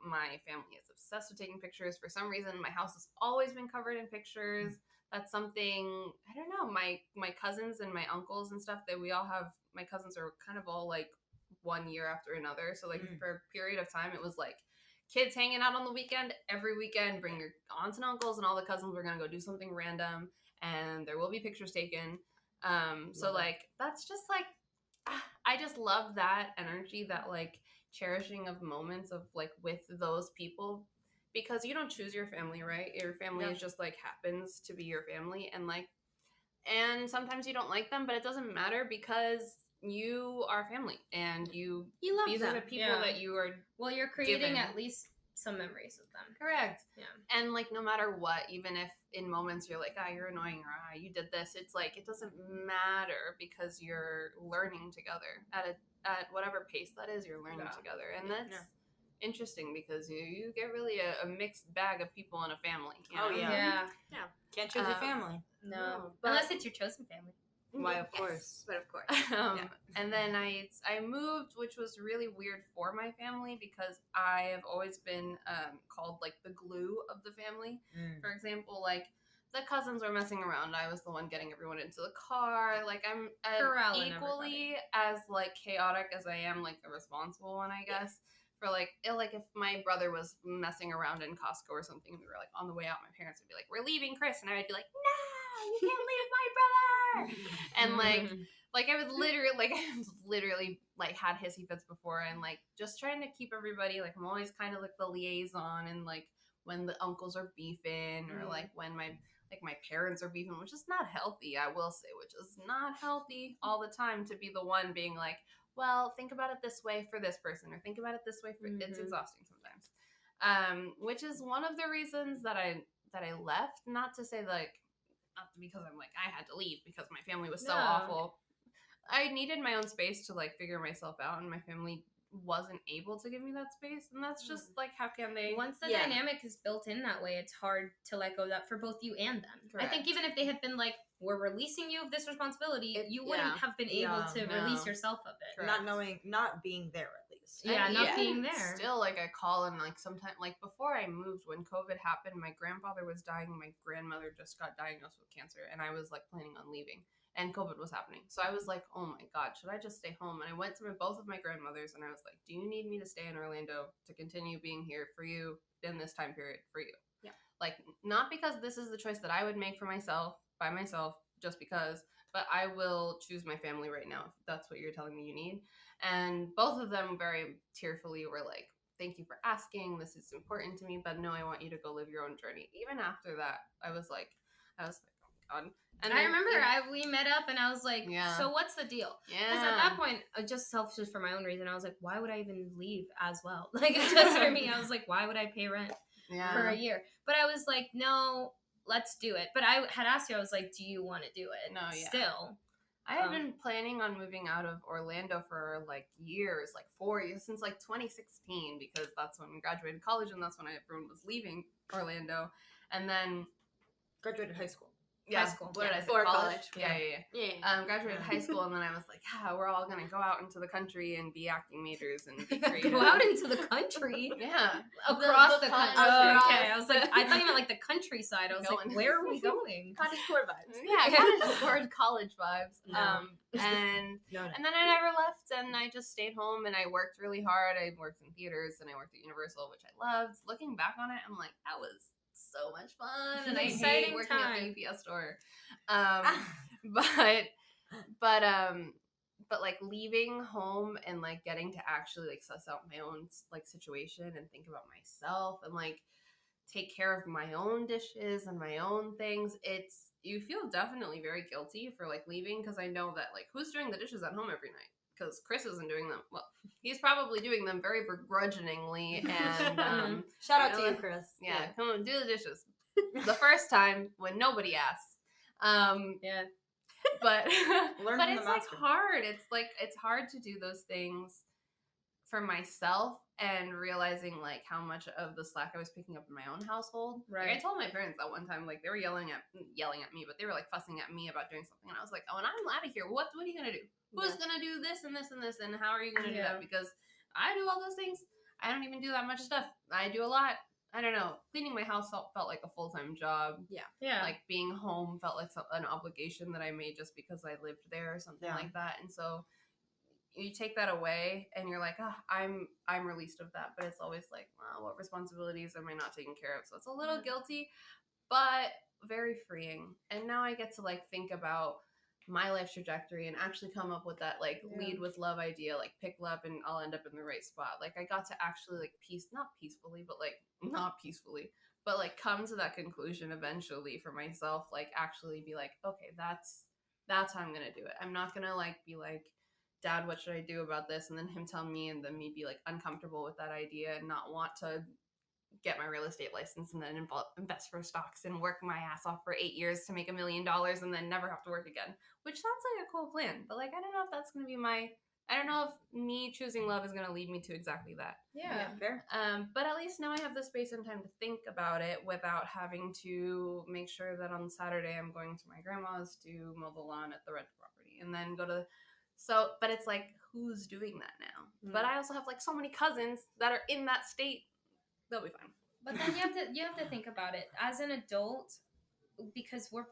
my family is obsessed with taking pictures. For some reason, my house has always been covered in pictures. That's something, I don't know, my cousins and my uncles and stuff that we all have, my cousins are kind of all like 1 year after another. So like for a period of time, it was like kids hanging out on the weekend, every weekend, bring your aunts and uncles and all the cousins, we're going to go do something random and there will be pictures taken. So like, that's just like, I just love that energy, that like cherishing of moments of like with those people. Because you don't choose your family, right? Your family is just like happens to be your family, and like, and sometimes you don't like them, but it doesn't matter because you are family, and you love these them. Are the people that you are. Well, you're creating at least some memories with them. Correct. Yeah. And like, no matter what, even if in moments you're like, you're annoying, or you did this, it's like it doesn't matter because you're learning together at whatever pace that is. You're learning together, and that's. Interesting because you get really a mixed bag of people in a family. You know? Yeah. Can't choose your family. No, unless it's your chosen family. Why, of course. But of course. And then I moved, which was really weird for my family because I have always been called like the glue of the family. For example, like the cousins were messing around. I was the one getting everyone into the car. Like I'm equally as like chaotic as I am like the responsible one, I guess. For like if my brother was messing around in Costco or something, and we were like on the way out, my parents would be like, "We're leaving, Chris," and I would be like, "No, you can't leave my brother." And like I was literally like had hissy fits before, and like just trying to keep everybody like I'm always kind of like the liaison, and like when the uncles are beefing or like when my parents are beefing, which is not healthy, I will say, which is not healthy all the time to be the one being like, well, think about it this way for this person, or think about it this way for it's exhausting sometimes. Which is one of the reasons that I left. Not to say like, not because I'm like I had to leave because my family was so awful. I needed my own space to like figure myself out, and my family wasn't able to give me that space, and that's just like, how can they? Once the dynamic is built in that way, it's hard to let go of that for both you and them. Correct. I think even if they had been like, we're releasing you of this responsibility, you wouldn't have been able to release yourself of it. Correct. Not being there at least. Not being there. Still, like I call and like sometimes, like before I moved, when COVID happened, my grandfather was dying, my grandmother just got diagnosed with cancer, and I was like planning on leaving. And COVID was happening. So I was like, oh my God, should I just stay home? And I went to both of my grandmothers and I was like, do you need me to stay in Orlando to continue being here for you in this time period for you? Yeah. Like, not because this is the choice that I would make for myself, by myself, just because, but I will choose my family right now if that's what you're telling me you need. And both of them very tearfully were like, thank you for asking. This is important to me, but no, I want you to go live your own journey. Even after that, I was like, oh my God. And I remember we met up and I was like, so what's the deal? Because at that point, just selfish for my own reason, I was like, why would I even leave as well? Like, just for me, I was like, why would I pay rent for a year? But I was like, no, let's do it. But I had asked you, I was like, do you want to do it? No, Still. I had been planning on moving out of Orlando for like years, like 4 years, since like 2016, because that's when we graduated college and that's when everyone was leaving Orlando. And then graduated high school. Yeah, high school. What did I say? Or college. Yeah. Graduated high school, and then I was like, we're all gonna go out into the country and be acting majors and be creative. Go out into the country? Yeah. Across the country. Oh, okay. I was like, I thought you meant like the country countryside. I was like, where are we going? Cottage core vibes. Yeah, cottage core college vibes. And then I never left, and I just stayed home, and I worked really hard. I worked in theaters, and I worked at Universal, which I loved. Looking back on it, I'm like, that was so much fun, and I hate working at the UPS store. But like leaving home and like getting to actually like suss out my own like situation and think about myself and like take care of my own dishes and my own things, you feel definitely very guilty for like leaving, because I know that like who's doing the dishes at home every night, because Chris isn't doing them. Well, he's probably doing them very begrudgingly, and shout out to you, Chris. Yeah, come on, do the dishes the first time when nobody asks. But it's like hard. It's hard to do those things for myself, and realizing like how much of the slack I was picking up in my own household. Right. Like, I told my parents that one time, like they were yelling at me, but they were like fussing at me about doing something, and I was like, oh, and I'm out of here. What are you gonna do? Who's gonna do this and this and this, and how are you gonna do that? Because I do all those things. I don't even do that much stuff. I do a lot. I don't know. Cleaning my house felt like a full-time job. Yeah. Like being home felt like an obligation that I made just because I lived there or something like that. And so you take that away, and you're like, oh, I'm released of that. But it's always like, wow, what responsibilities am I not taking care of? So it's a little guilty, but very freeing. And now I get to like think about my life trajectory and actually come up with that like lead with love idea, like pick love and I'll end up in the right spot. Like I got to actually like not peacefully, but like come to that conclusion eventually for myself, like actually be like, okay, that's how I'm gonna do it. I'm not gonna like be like, Dad, what should I do about this? And then him tell me, and then me be like uncomfortable with that idea and not want to get my real estate license and then invest for stocks and work my ass off for 8 years to make $1 million and then never have to work again, which sounds like a cool plan. But like, I don't know if that's going to be I don't know if me choosing love is going to lead me to exactly that. Yeah, fair. But at least now I have the space and time to think about it without having to make sure that on Saturday I'm going to my grandma's to mow the lawn at the rental property and then but it's like, who's doing that now? But I also have like so many cousins that are in that state. They'll be fine. But then you have to think about it as an adult, because we're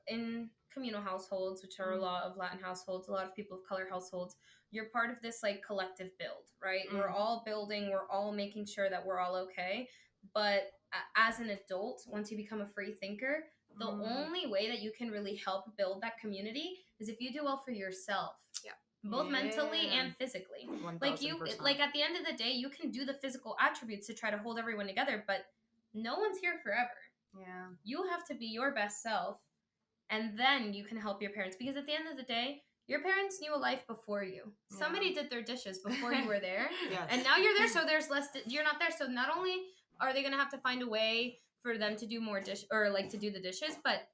in communal households, which are a lot of Latin households, a lot of people of color households. You're part of this like collective build, right? We're all building, we're all making sure that we're all okay. But as an adult, once you become a free thinker, the only way that you can really help build that community is if you do well for yourself. Yeah. Both mentally and physically. 1,000%. Like at the end of the day, you can do the physical attributes to try to hold everyone together, but no one's here forever. Yeah. You have to be your best self, and then you can help your parents, because at the end of the day, your parents knew a life before you. Yeah. Somebody did their dishes before you were there. Yes. And now you're there, so you're not there. So not only are they going to have to find a way for them to do more to do the dishes, but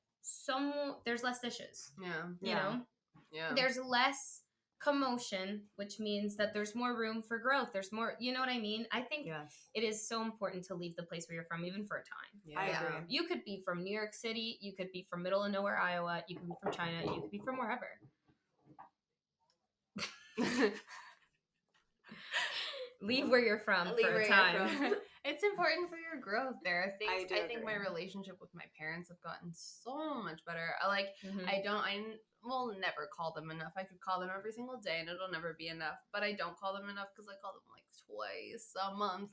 there's less dishes. Yeah. You know? Yeah. There's less commotion, which means that there's more room for growth. There's more, you know what I mean? I think it is so important to leave the place where you're from, even for a time. Yeah. I agree. You could be from New York City, you could be from middle of nowhere, Iowa, you could be from China, you could be from wherever. Leave where you're from for a time. It's important for your growth there. I think my relationship with my parents have gotten so much better. I will never call them enough. I could call them every single day and it'll never be enough, but I don't call them enough because I call them like twice a month.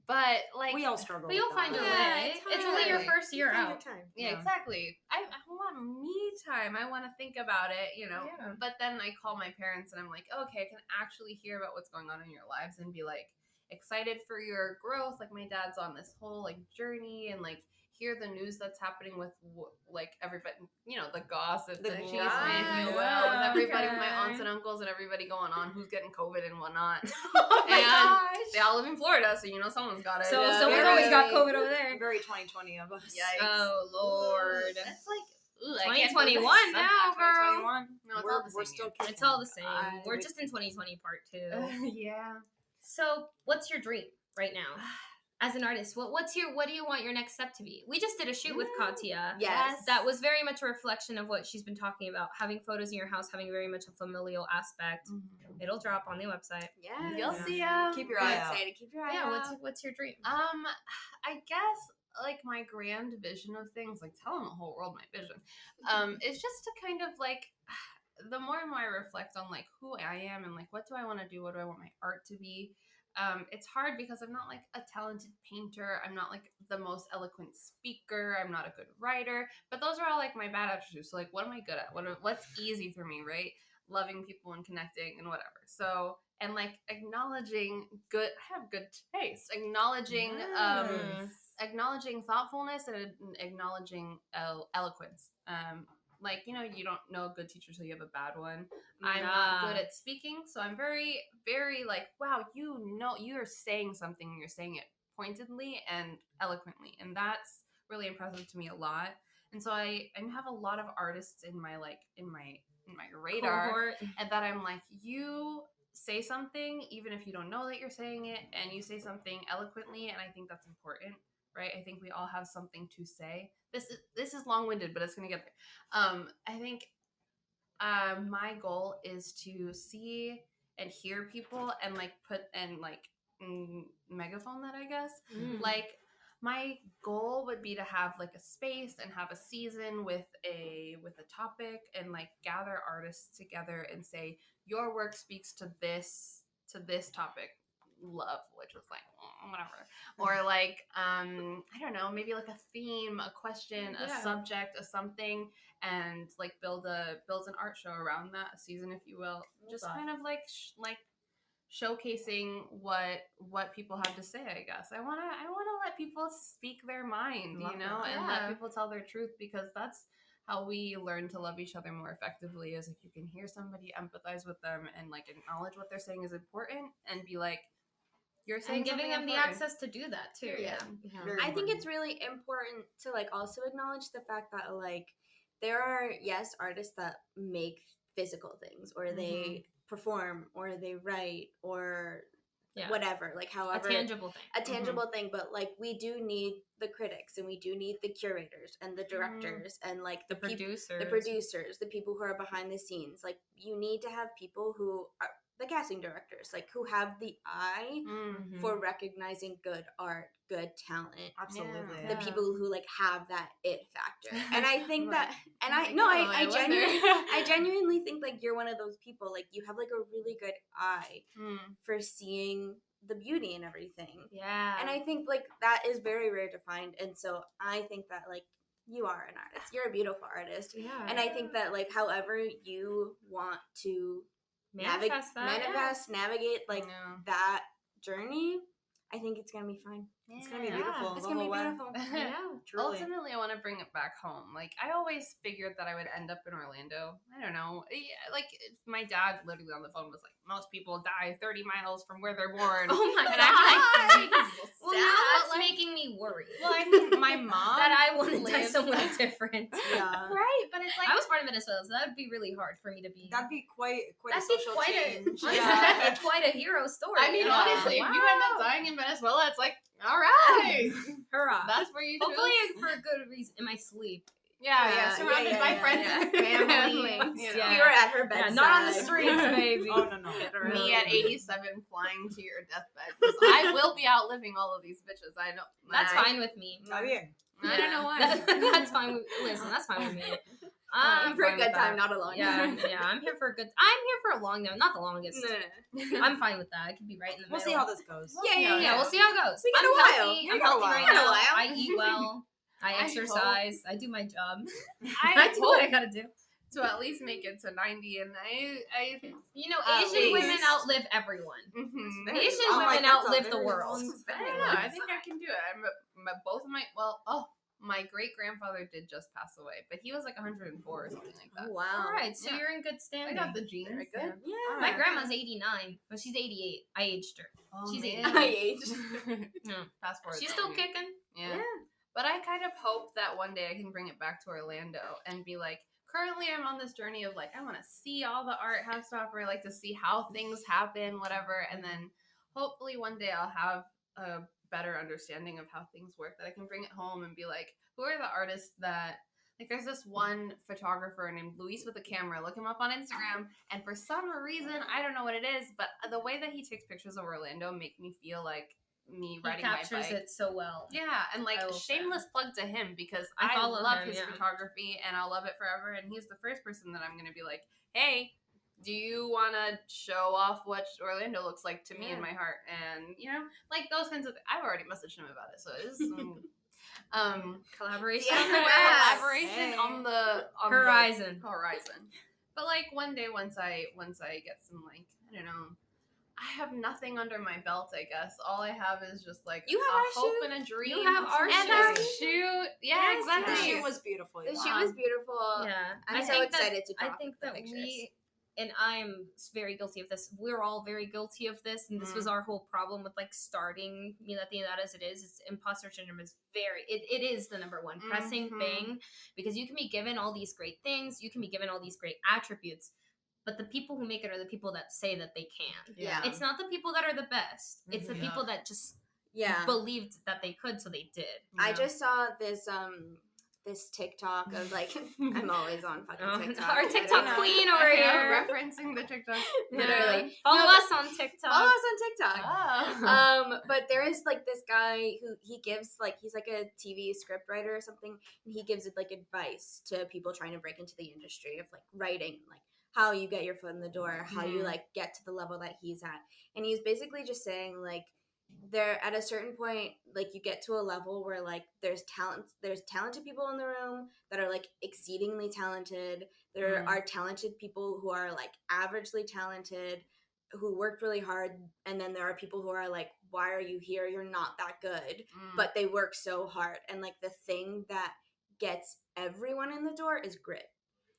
But like we all struggle. But you'll find your way. It's only your first year out. Yeah, exactly. I want me time. I want to think about it, you know. Yeah. But then I call my parents and I'm like, okay, I can actually hear about what's going on in your lives and be like excited for your growth. Like my dad's on this whole like journey, and like hear the news that's happening with like everybody, you know, the gossip, with everybody, with my aunts and uncles and everybody going on who's getting COVID and whatnot. They all live in Florida, so you know someone's got it. So someone's always got COVID over there. Very 2020 of us. Yikes. Oh Lord. That's like 2021 now, girl. 2021. No, we're still kidding. It's all the same. We're just in 2020 part 2. Yeah. So, what's your dream right now? As an artist, what do you want your next step to be? We just did a shoot with Katia. Yes. That was very much a reflection of what she's been talking about. Having photos in your house, having very much a familial aspect. Mm-hmm. It'll drop on the website. Yeah. You'll see them. Keep your eye out. Keep your eye out. Yeah, what's your dream? I guess like my grand vision of things, like telling the whole world my vision, is just to kind of like, the more and more I reflect on like who I am and like what do I want to do, what do I want my art to be. It's hard because I'm not like a talented painter. I'm not like the most eloquent speaker. I'm not a good writer. But those are all like my bad attributes. So like, what am I good at? What's easy for me, right? Loving people and connecting and whatever. So, and like acknowledging good, I have good taste. Acknowledging, acknowledging thoughtfulness and acknowledging eloquence. Like, you know, you don't know a good teacher till you have a bad one. I'm not good at speaking, so I'm very, very like, wow, you know, you're saying something, you're saying it pointedly and eloquently, and that's really impressive to me a lot. And so I have a lot of artists in my like in my radar, cohort. And that I'm like, you say something even if you don't know that you're saying it, and you say something eloquently, and I think that's important. Right? I think we all have something to say. This is long-winded, but it's gonna get there. I think my goal is to see and hear people and like megaphone that, I guess. Like my goal would be to have like a space and have a season with a topic and like gather artists together and say, your work speaks to this topic. Love, which was like whatever, or like I don't know, maybe like a theme, a question, a subject, a something, and like build an art show around that, a season, if you will. Just kind of like showcasing what people have to say. I guess I want to let people speak their mind, you know, and let people tell their truth, because that's how we learn to love each other more effectively, is if you can hear somebody, empathize with them, and like acknowledge what they're saying is important, and be like, you're saying, and giving them important. The access to do that too. Yeah. I think it's really important to like also acknowledge the fact that like there are artists that make physical things, or they perform, or they write, or whatever, like however a tangible thing, but like we do need the critics, and we do need the curators and the directors and like the producers, the people who are behind the scenes. Like you need to have people who are the casting directors, like who have the eye for recognizing good art, good talent. Absolutely. The people who like have that it factor. And I think that, and I genuinely think like you're one of those people, like you have like a really good eye for seeing the beauty in everything. Yeah. And I think like that is very rare to find. And so I think that like you are an artist. You're a beautiful artist. Yeah. And I think that like however you want to navigate like that journey, I think it's gonna be fine. It's gonna be beautiful. It's gonna be beautiful. Ultimately, I want to bring it back home. Like I always figured that I would end up in Orlando. I don't know. Like my dad literally on the phone was like, most people die 30 miles from where they're born. Oh my god. I'm like, well, now that's like, making me worry. Well, I mean, my mom that I want to die somewhere different. Yeah. Right, but it's like I was born in Venezuela, so that would be really hard for me to be. That'd be quite a social change. That'd be quite a hero story. I mean, honestly, if you end up dying in Venezuela, it's like, all right, hurrah! That's where you. Hopefully, for a good reason, in my sleep. Surrounded by friends and family. You were at her bedside. Not on the streets, baby. Oh no. Me at 87 flying to your deathbed. I will be outliving all of these bitches. I know. That's fine with me. I don't know why. That's fine with. Listen, that's fine with me. I'm for a good time, not a long time. Yeah, I'm here for a good. I'm here for a long time, not the longest. I'm fine with that. I could be right in the middle. We'll see how this goes. Yeah. We'll see how it goes. We got a while. I'm healthy right now. I eat well. I exercise. I do my job. I do what I gotta do to at least make it to 90. And I Asian women outlive everyone. Asian women outlive the world. I don't know. I think I can do it. My great grandfather did just pass away, but he was like 104 or something like that. Oh, wow. All right, so you're in good standing. I got the genes. Very good. Yeah. My grandma's 89, but she's 88. I aged her. Oh, she's 88. I aged. Fast forward. She's still kicking. Yeah. But I kind of hope that one day I can bring it back to Orlando and be like, currently I'm on this journey of like, I want to see all the art has to offer, like to see how things happen, whatever. And then hopefully one day I'll have a better understanding of how things work, that I can bring it home and be like, who are the artists that, like there's this one photographer named Luis with a camera, look him up on Instagram, and for some reason, I don't know what it is, but the way that he takes pictures of Orlando make me feel like me riding my bike. He captures it so well. Yeah, and like shameless plug to him because I love his photography and I'll love it forever. And he's the first person that I'm gonna be like, hey, do you want to show off what Orlando looks like to me in my heart? And you know, like those kinds of. I've already messaged him about it, so it is collaboration. Collaboration on the horizon. But like one day, once I get some like I don't know. I have nothing under my belt, I guess. All I have is just like you have a hope and a dream. You have our shoe. Yeah, exactly. The shoe was beautiful. The shoe was beautiful. Yeah. I'm so excited to drop I think that pictures. And I'm very guilty of this. We're all very guilty of this, and this was our whole problem with like starting Letting That As It Is. It's imposter syndrome is it is the number one pressing thing, because you can be given all these great things, you can be given all these great attributes, but the people who make it are the people that say that they can. Yeah. It's not the people that are the best. It's the people that just believed that they could, so they did. Yeah. I just saw this TikTok of like I'm always on fucking TikTok. Our TikTok queen over here referencing the TikTok. Literally. Follow us on TikTok. Follow us on TikTok. Oh. But there is like this guy who he gives like he's like a TV script writer or something, and he gives it like advice to people trying to break into the industry of like writing, like how you get your foot in the door, how you like get to the level that he's at. And he's basically just saying like there at a certain point, like you get to a level where like there's talented people in the room that are like exceedingly talented. There are talented people who are like averagely talented, who worked really hard, and then there are people who are like, why are you here? You're not that good. But they work so hard. And like the thing that gets everyone in the door is grit.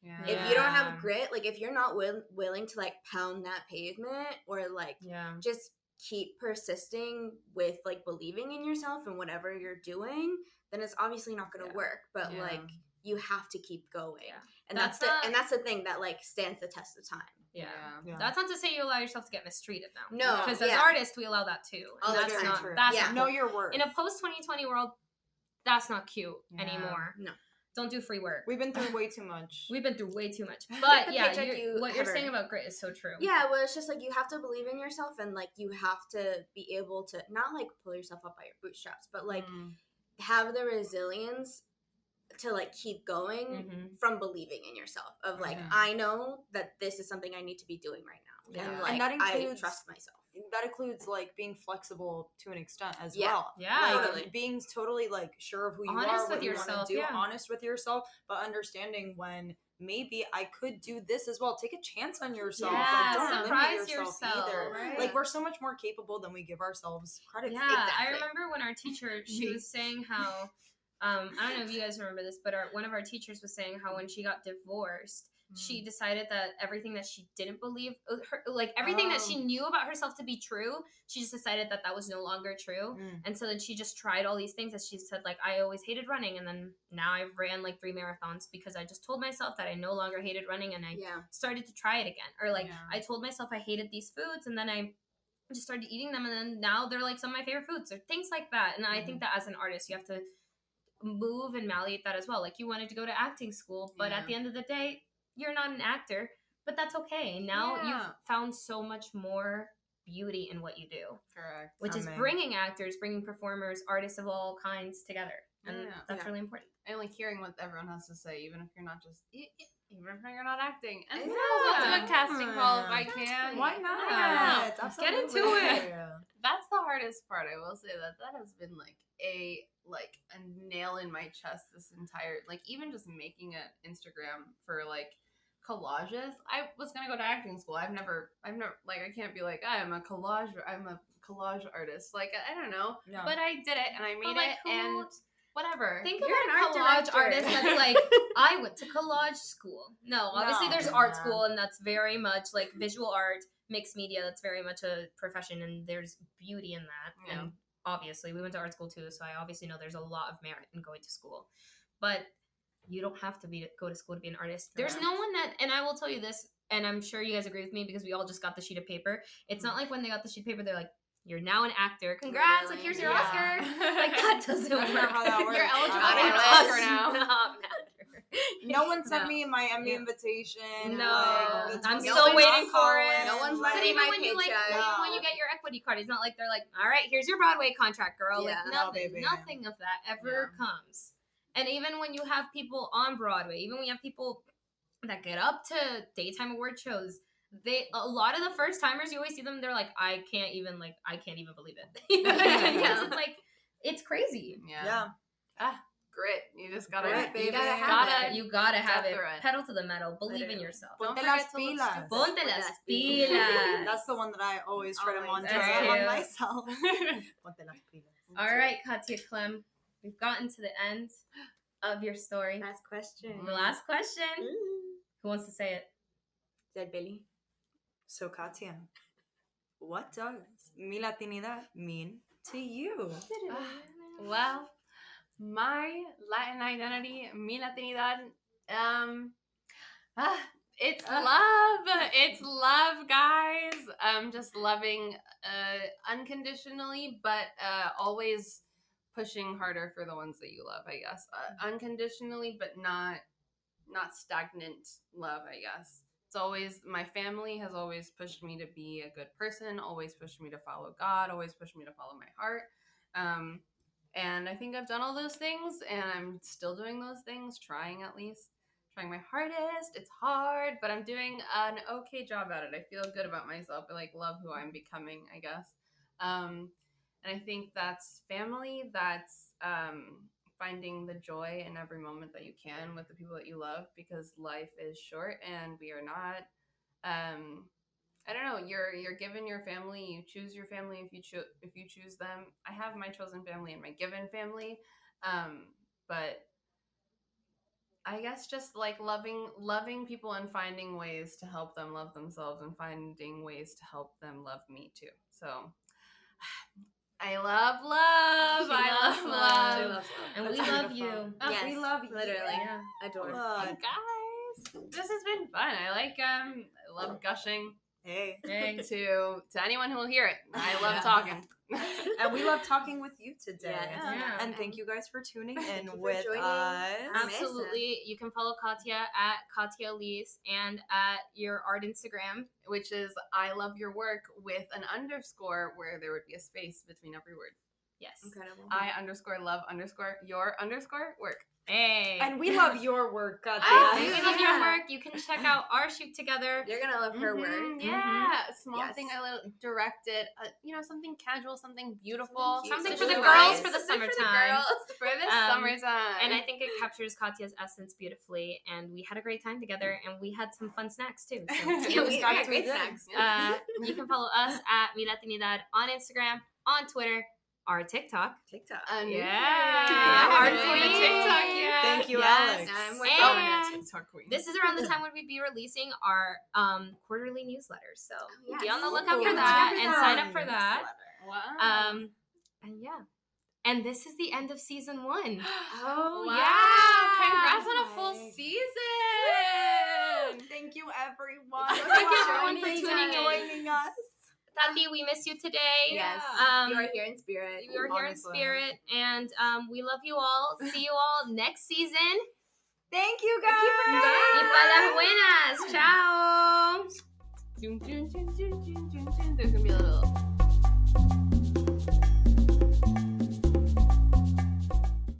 Yeah. If you don't have grit, like if you're not willing to like pound that pavement or like just keep persisting with like believing in yourself and whatever you're doing, then it's obviously not going to work. But like you have to keep going. And that's the thing that like stands the test of time. Yeah. That's not to say you allow yourself to get mistreated now. No. Because as artists we allow that too. And that's not true. Not know your worth. In a post 2020 world, that's not cute anymore. No. Don't do free work. We've been through way too much. But yeah, what you're saying about grit is so true. Yeah, well, it's just like you have to believe in yourself, and like you have to be able to not like pull yourself up by your bootstraps, but like have the resilience to like keep going from believing in yourself. Of like, I know that this is something I need to be doing right now, and like that includes, I trust myself. That includes like being flexible to an extent as well. Yeah, like, totally. Being totally like sure of who you honest are, what with you yourself, want to do, honest with yourself, but understanding when maybe I could do this as well. Take a chance on yourself. Yeah, don't surprise yourself either. Right. Like we're so much more capable than we give ourselves credit for. Yeah, I remember when our teacher, she was saying how, I don't know if you guys remember this, but one of our teachers was saying how when she got divorced, she decided that everything that she didn't believe, like everything that she knew about herself to be true, she just decided that that was no longer true. And so then she just tried all these things that she said, like, I always hated running. And then now I've ran like 3 marathons because I just told myself that I no longer hated running, and I started to try it again. Or like I told myself I hated these foods, and then I just started eating them, and then now they're like some of my favorite foods, or things like that. And I think that as an artist, you have to move and malleate that as well. Like you wanted to go to acting school, but at the end of the day, you're not an actor, but that's okay. Now you've found so much more beauty in what you do. Correct. Which is bringing actors, bringing performers, artists of all kinds together. And that's really important. And like hearing what everyone has to say, even if you're not just, even if you're not acting. And I'll do a casting call if I can. Why not? Yeah. Get into it. That's the hardest part. I will say that has been like a nail in my chest this entire, like even just making an Instagram for like collages. I was gonna go to acting school. I've never like I can't be like I'm a collage artist. Like I don't know, but I did it and I made it and whatever. Think about a collage artist that's like I went to collage school. No, obviously there's art school, and that's very much like visual art, mixed media. That's very much a profession, and there's beauty in that. And obviously we went to art school too, so I obviously know there's a lot of merit in going to school, but you don't have to go to school to be an artist. There's no one that, and I will tell you this, and I'm sure you guys agree with me because we all just got the sheet of paper. It's not like when they got the sheet of paper, they're like, you're now an actor. Congrats! Really? Like, here's your Oscar. Like, that doesn't work. How that works. You're eligible for an Oscar now. No one sent me my Emmy invitation. No, like, I'm still waiting for it. No one's But letting even my when you paycheck. when you get your equity card, it's not like they're like, all right, here's your Broadway contract, girl. Yeah. Like nothing of that ever comes. And even when you have people on Broadway, even when you have people that get up to daytime award shows, a lot of the first timers, you always see them, they're like, I can't even believe it. Because it's like, it's crazy. Yeah. Grit. You just gotta, you gotta have it. Pedal to the metal. Believe in yourself. Ponte las pilas. Ponte las pilas. That's the one that I always try to monitor on myself. Ponte las pilas. All right, Katia Clem, we've gotten to the end of your story. Last question. The last question. Who wants to say it? Said Billy. So, Katia, what does mi Latinidad mean to you? Well, my Latin identity, mi Latinidad, it's love. It's love, guys. Just loving unconditionally, but always pushing harder for the ones that you love, I guess. Unconditionally, but not stagnant love, I guess. It's always, my family has always pushed me to be a good person, always pushed me to follow God, always pushed me to follow my heart. And I think I've done all those things, and I'm still doing those things, trying my hardest. It's hard, but I'm doing an okay job at it. I feel good about myself. I love who I'm becoming, I guess. And I think that's family, that's finding the joy in every moment that you can with the people that you love, because life is short and we are not, I don't know, you're given your family, you choose your family if you choose them. I have my chosen family and my given family, but I guess just loving people and finding ways to help them love themselves and finding ways to help them love me too. So I love love. I love love. And we love you. Yes, we love you. Literally. Yeah. Adore. Guys, this has been fun. I love gushing. Hey. To anyone who will hear it. I love talking. And we love talking with you today. Yes. Yeah. And thank you guys for tuning in for with joining us. Absolutely. You can follow Katia at Katia Ellise and at your art Instagram, which is I love your work with an underscore where there would be a space between every word. Yes. Incredible. I_love_your_work. Hey. And we love your work, Katia. We love your work. You can check out our shoot together. You're gonna love her work. Yeah. Small thing I directed. Something casual, something beautiful. Something for the girls for the summertime. And I think it captures Katia's essence beautifully. And we had a great time together, and we had some fun snacks too. So we had great snacks. You can follow us at Mi Latinidad on Instagram, on Twitter, our TikTok. Our queen. TikTok, yeah. Thank you, Yes. Alex. And TikTok queen. this is around the time when we'd be releasing our quarterly newsletters. So Yes. be on the lookout for Ooh, that that's and sign up for that. Wow. And yeah. And this is the end of season 1. Oh, wow. Congrats on a Nice. full season. Thank you, everyone. Thank you, everyone, for Thanks tuning in. joining us. Tati, we miss you today. Yes. Um, you are here in spirit. You are here in Honestly. spirit. And we love you all. See you all next season. Thank you, guys. Y para las buenas. Ciao.